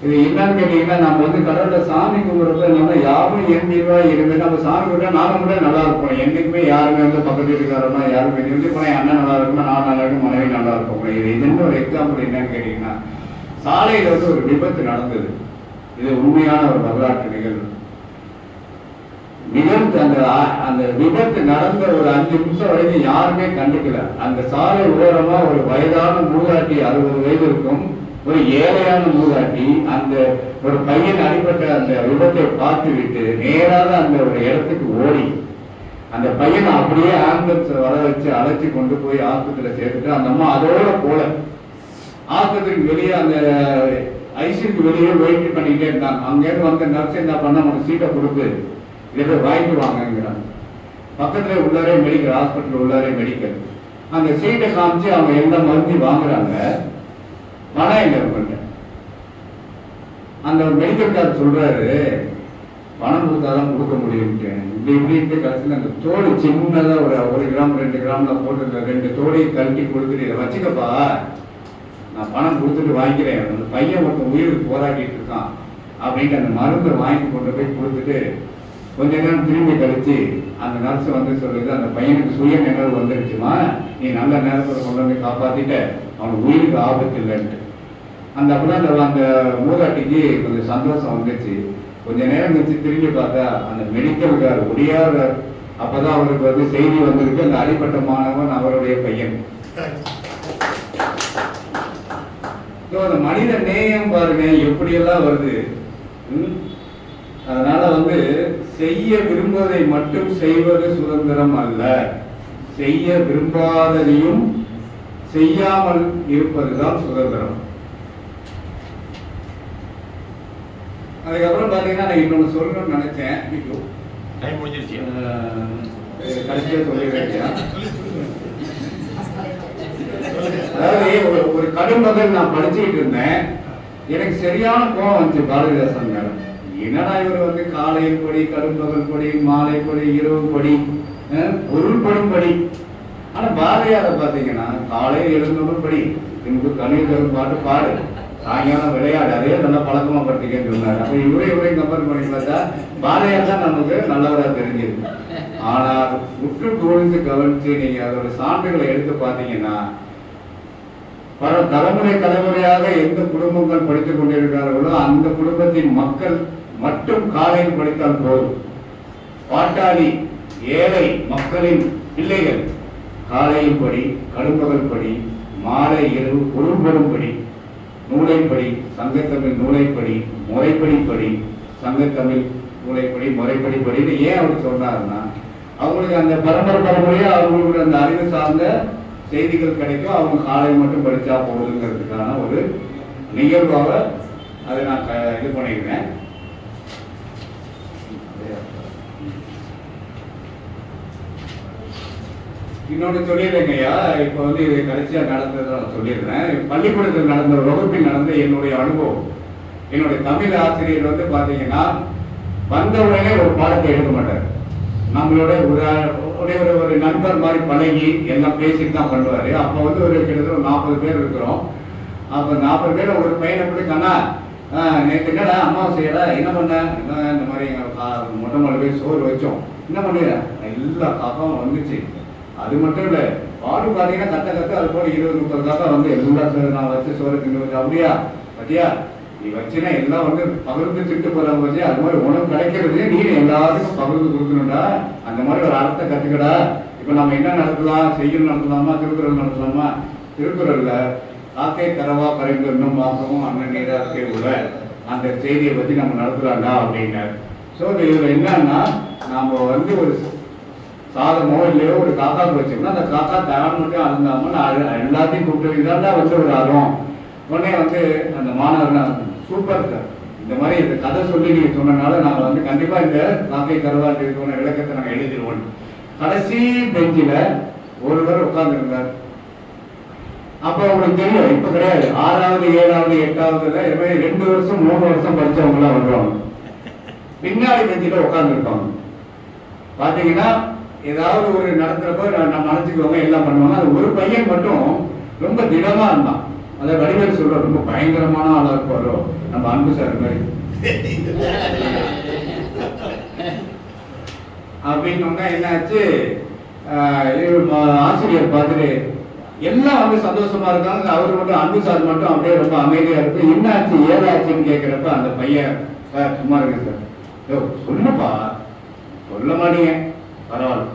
[SPEAKER 1] இது என்னன்னு கேட்டீங்கன்னா, நம்ம வந்து கடவுளை சாமி கும்பிடுறப்ப நம்ம யாரும் என் விளைவா இரும்பு, நம்ம சாமி கும்பிட்டா நானும் கூட நல்லா இருப்போம். என்னைக்குமே யாருமே வந்து பக்கத்து வீட்டுக்காரமா யாரும் வெளியே போனா அண்ணன் நல்லா இருக்குமா, நான் நல்லா இருக்கும், மனைவி நல்லா இருக்கும். இது என்ன ஒரு எக்ஸாம்பிள் என்னன்னு கேட்டீங்கன்னா, சாலையில வந்து ஒரு விபத்து நடந்தது. இது உண்மையான ஒரு வரலாற்று நிகழ்வு. அந்த விபத்து நடந்த ஒரு 5 நிமிஷம் வரைக்கும் யாருமே கண்டுக்கல. அந்த சாலை ஓரமா ஒரு வயதான மூதாட்டி, 60 வயது இருக்கும், ஒரு ஏழையான மூதாட்டி, அந்த ஒரு பையன் அடிபட்ட அந்த விபத்தை பார்த்து விட்டு நேராக அந்த ஒரு இடத்துக்கு ஓடி அந்த பையனை அப்படியே ஆம்புலன்ஸ் வர வச்சு அழைச்சி கொண்டு போய் ஆஸ்பத்திரியில சேர்த்துட்டு, அந்த அம்மா அதோட போல ஆஸ்பத்திரிக்கு வெளியே அந்த ஐசியூக்கு வெளியே வெயிட் பண்ணிக்கிட்டே இருந்தாங்க. அங்கேருந்து வந்த நர்ஸ் என்ன பண்ண, அவங்க சீட்டை கொடுத்து இதை போய் வாங்கிட்டு வாங்கிறாங்க. பக்கத்துல உள்ளாரே மெடிக்கல், ஹாஸ்பிட்டல் உள்ளாரே மெடிக்கல். அந்த சீட்டை காமிச்சு அவங்க எந்த மருந்து வாங்குறாங்க, பணம் எங்க இருப்பாங்க. அந்த மெடிக்கல் கார்டு சொல்றாரு, பணம் கொடுத்தாதான் கொடுக்க முடியும். இப்படி கடைசியில் அந்த தோடு சின்னதா ஒரு 1 கிராம் 2 கிராம்ல போட்டு 2 தோடையும் கழட்டி கொடுத்துட்டு, இதை வச்சுக்கப்பா, நான் பணம் கொடுத்துட்டு வாங்கிக்கிறேன், அந்த பையன் ஒருத்தன் உயிருக்கு போராடிட்டு இருக்கான் அப்படின்ட்டு அந்த மருந்தை வாங்கி கொண்டு போய் கொடுத்துட்டு கொஞ்ச நேரம் திரும்பி கழிச்சு அந்த நர்ஸ் வந்து சொல்லுது, அந்த பையனுக்கு சுய நினைவு வந்துருச்சுமா, நீ நல்ல நேரத்தில் கொண்டு வந்து காப்பாத்திட்ட, அவனுக்கு உயிருக்கு ஆபத்து இல்லைன்ட்டு. அந்த அப்பதான் அந்த மூதாட்டிக்கு கொஞ்சம் சந்தோஷம் வந்துச்சு. கொஞ்ச நேரம் கழிச்சு திரும்பி பார்த்தா அந்த மெடிக்கல்கார் ஒடியார். அப்பதான் அவருக்கு வந்து செய்தி வந்திருக்கு, அந்த அடிப்பட்ட மாணவன் அவருடைய பையன். அந்த மனித நேயம் பாருங்க எப்படியெல்லாம் வருது. அதனால வந்து செய்ய விரும்புவதை மட்டும் செய்வது சுதந்திரம் அல்ல, செய்ய விரும்பாததையும் செய்யாமல் இருப்பதுதான் சுதந்திரம். அதுக்கப்புறம் பாத்தீங்கன்னா நான் இன்னொன்னு சொல்லணும்னு நினைச்சேன், கடைசியா சொல்லிடுறேன். அதாவது ஒரு கடும்பகல் நான் படிச்சுக்கிட்டு இருந்தேன், எனக்கு சரியான கோபம் வந்துச்சு பாரதிதாசன் மேல. என்னடா இவர் வந்து காலையில் படி, கடும்பகல் படி, மாலை படி, இரவு படி, பொருள்படும் படி. ஆனா பாரதியாரை பாத்தீங்கன்னா காலையில் எழுந்தவரும் படி, பின்பு கணிதம் பாட்டு பாடு, சாயங்காலம் விளையாடு, அதே நல்லா பழக்கமா படுத்திக்கன்னு சொன்னாரு. அப்ப இவரையும் கம்பேர் பண்ணி பார்த்தா பாரதியார் தான் நமக்கு நல்லவரா தெரிஞ்சிருக்கு. ஆனா உற்று கூர்ந்து கவனிச்சு நீங்க அதோட சான்றுகளை எடுத்து பாத்தீங்கன்னா, பல தலைமுறையாக எந்த குடும்பங்கள் படித்துக் கொண்டிருக்கிறார்களோ அந்த குடும்பத்தின் மக்கள் மட்டும் காலையில் படித்தால் போதும். பாட்டாளி ஏழை மக்களின் பிள்ளைகள் காலையில் படி, கடும்பகல் படி, மாலை இரவு பொருள்படும் படி, நூலைப்படி, சங்கத்தமிழ் நூலைப்படி, முறைப்படி படி, சங்கத்தமிழ் நூலைப்படி, முறைப்படி படின்னு ஏன் அவர் சொன்னாருன்னா, அவங்களுக்கு அந்த பரம்பரையா அவங்களுக்கு அந்த அறிவு சார்ந்த செய்திகள் கிடைக்கும். அவங்க காலையில் மட்டும் படிச்சா போகுதுங்கிறதுக்கான ஒரு நிகழ்வாக அதை நான் இது பண்ணிக்கிறேன். இன்னொன்று சொல்லிடுறேங்கய்யா, இப்போ வந்து இது கடைசியாக நடந்ததை நான் சொல்லிடுறேன். பள்ளிக்கூடத்தில் நடந்த வகுப்பில் நடந்த என்னுடைய அனுபவம். என்னுடைய தமிழ் ஆசிரியர் வந்து பார்த்தீங்கன்னா வந்த உடனே ஒரு பாடத்தை எழுத மாட்டார். நம்மளோட ஒரு நண்பர் மாதிரி பழகி எல்லாம் பேசிட்டு தான் பண்ணுவார். அப்போ வந்து ஒரு கிட்டத்தட்ட 40 பேர் இருக்கிறோம். அப்போ 40 பேர் ஒரு பையனை பிடிக்கானா, நேற்று என்னடா அமாவாசையடா என்ன பண்ண, இந்த மாதிரி எங்கள் மொட்டை மலை போய் சோறு வச்சோம், என்ன பண்ணுற, எல்லா காக்காவும் வந்துச்சு. அது மட்டும் இல்லை, பாடு பார்த்தீங்கன்னா கத்த அது போல 20-30 காக்கா வந்து எல்லா நான் வச்சு சோறு தின்னு வச்சு. அப்படியா பத்தியா நீ வச்சுன்னா எல்லாம் வந்து பகிர்ந்து திட்டு போறாங்க வச்சு. அது மாதிரி உனக்கு கிடைக்கிறது நீ எல்லாருக்கும் பகிர்ந்து கொடுக்கணும்டா. அந்த மாதிரி ஒரு அர்த்தத்தை கத்துக்கடா. இப்ப நம்ம என்ன நடத்தலாம், செய்யணும் நடத்தலாமா, திருக்குறள் நடத்தலாமா, திருக்குறள்ல காக்கை கரவா கரைந்தும் மாசமும் அண்ணன் நீராக்கே உள்ள அந்த செய்தியை பத்தி நம்ம நடத்தலாம்டா அப்படின்னாரு. ஸோ இதுல என்னன்னா, நாம வந்து ஒரு சாதமோ இல்லையோ ஒரு காக்காக்கு வச்சோம்னா அந்த காக்கா தரம் மட்டும் அழுந்தாம எல்லாத்தையும் கூப்பிட்டு இதான் வந்து ஒரு அறம். உடனே வந்து அந்த மாணவர்கள் சூப்பர் சார், இந்த மாதிரி இந்த கதை சொல்லி நீங்க சொன்னனால நாங்கள் வந்து கண்டிப்பா இந்த காக்கை கருவாட்டு விளக்கத்தை நாங்கள் எழுதிடுவோம். கடைசி பெஞ்சில ஒருவர் உட்கார்ந்துருந்தார். அப்ப உங்களுக்கு தெரியும், இப்ப கிடையாது, 6வது 7வது 8வதுல இது மாதிரி 2 வருஷம் 3 வருஷம் படிச்சவங்க எல்லாம் வருவாங்க. பின்னாடி பெஞ்சில உட்கார்ந்துருப்பாங்க. பாத்தீங்கன்னா ஏதாவது ஒரு நடத்துறப்ப நம்ம நினைச்சுக்குவாங்க எல்லாம் பண்ணுவாங்க. அது ஒரு பையன் மட்டும் ரொம்ப திடமா இருந்தான். அதை வடிவேல் சொல்ற ரொம்ப பயங்கரமான ஆளா இருப்பாரோ நம்ம அன்பு சார் மாதிரி அப்படின்னு என்னாச்சு, ஆசிரியர் பார்த்துட்டு எல்லாம் வந்து சந்தோஷமா இருக்காங்க. அவரு மட்டும் அன்பு சார் மட்டும் அப்படியே ரொம்ப அமைதியா இருக்கு. என்னாச்சு ஏதாச்சுன்னு கேட்கிறப்ப அந்த பையன், சார் சும்மா இருக்கு சார், சொல்லுப்பா, சொல்ல மாட்டீங்க பரவாயில்ல.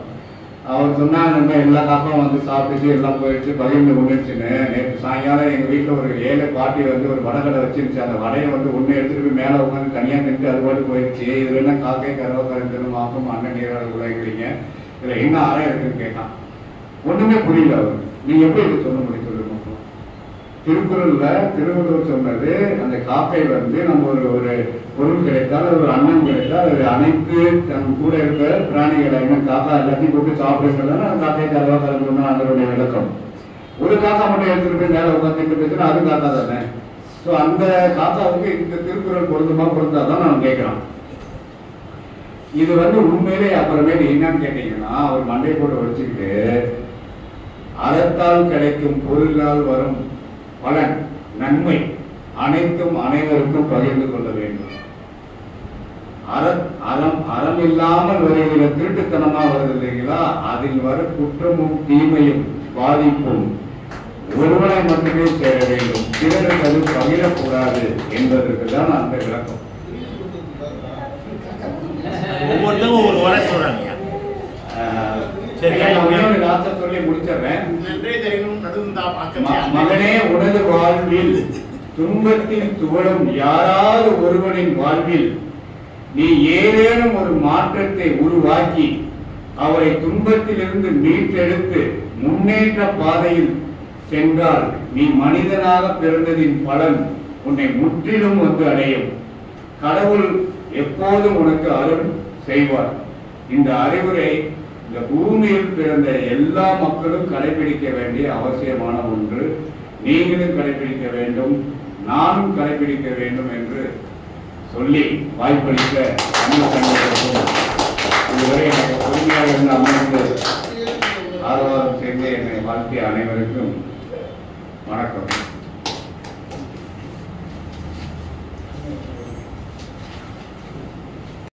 [SPEAKER 1] அவர் சொன்னா நம்ம எல்லா காக்கும் வந்து சாப்பிட்டுச்சு எல்லாம் போயிடுச்சு பகிர்ந்து கொண்டுச்சுன்னு. நேற்று சாயங்காலம் எங்க வீட்டுல ஒரு 7 பாட்டி வந்து ஒரு வடகடை வச்சிருச்சு. அந்த வடையை வந்து ஒண்ணு எடுத்துட்டு போய் மேல உட்காந்து தனியா நின்று அது போட்டு போயிடுச்சு. இதுல என்ன காக்கை கரவா கரைந்தது மாசம் அண்ணன் நீராக உழைக்கிறீங்க, இதுல என்ன அறம் இருக்குன்னு கேட்டான். ஒண்ணுமே புரியல அவர். நீங்க எப்படி இது சொல்ல முடியும் சொல்லுங்க. திருக்குறள்ல திருவள்ளுவர் சொன்னது, அந்த காக்கை வந்து நம்ம ஒரு பொருள் கிடைத்தால், ஒரு அன்னம் கிடைத்தால், அது அனைத்து தன் கூட இருக்கிற பிராணிகளை காக்கா எல்லாத்தையும் போட்டு சாப்பிடுறதுனால அந்த காக்கை கரவா கலந்துனா அதனுடைய விளக்கம். ஒரு காக்கா மட்டும் எடுத்துட்டு போய் மேல உட்காந்து பேசுனா அது காக்கா தானே. ஸோ அந்த காக்காவுக்கு இந்த திருக்குறள் பொருந்துமா பொருந்தாதான் நான் கேட்கிறோம். இது வந்து உண்மையிலே அப்புறமேட்டு என்னன்னு கேட்டீங்கன்னா, அவர் மண்டை போட்டு வச்சுக்கிட்டு அறத்தால் கிடைக்கும் பொருளால் வரும் பலன் நன்மை அனைத்தும் அனைவருக்கும் பகிர்ந்து கொள்ள வேண்டும். அறம் இல்லாமல் வருகிற திருட்டுத்தனமா வருது இல்லைங்களா, அதில் வர குற்றமும் தீமையும் பாதிப்பும் ஒருவனை மட்டுமே சேர வேண்டும், பிறருக்கு அது பகிரக்கூடாது என்பதற்கு தான் அந்த விளக்கம்.
[SPEAKER 2] ஒவ்வொருத்தரும் ஒரு வரை சொல்றாங்க.
[SPEAKER 1] சொல்லி முடிச்சிடுறேன். மகனே, உனது வாழ்வில் துன்பத்தில் துவளும் யாராவது ஒருவனின் வாழ்வில் நீ ஏதேனும் ஒரு மாற்றத்தை உருவாக்கி அவரை துன்பத்திலிருந்து மீட்டெடுத்து முன்னேற்ற பாதையில் சென்றால் நீ மனிதனாக பிறந்ததின் பலன் உன்னை முற்றிலும் வந்து அடையும். கடவுள் எப்போதும் உனக்கு அருள் செய்வார். இந்த அறிவுரை இந்த பூமியில் பிறந்த எல்லா மக்களும் கடைபிடிக்க வேண்டிய அவசியமான ஒன்று. நீங்களும் கடைபிடிக்க வேண்டும், நானும் கடைபிடிக்க வேண்டும் என்று சொல்லி வாய்ப்பளித்த இதுவரை எனக்கு பொறுமையாக இருந்து அமர்ந்து ஆர்வம் செய்து என்னை வாழ்த்திய அனைவருக்கும்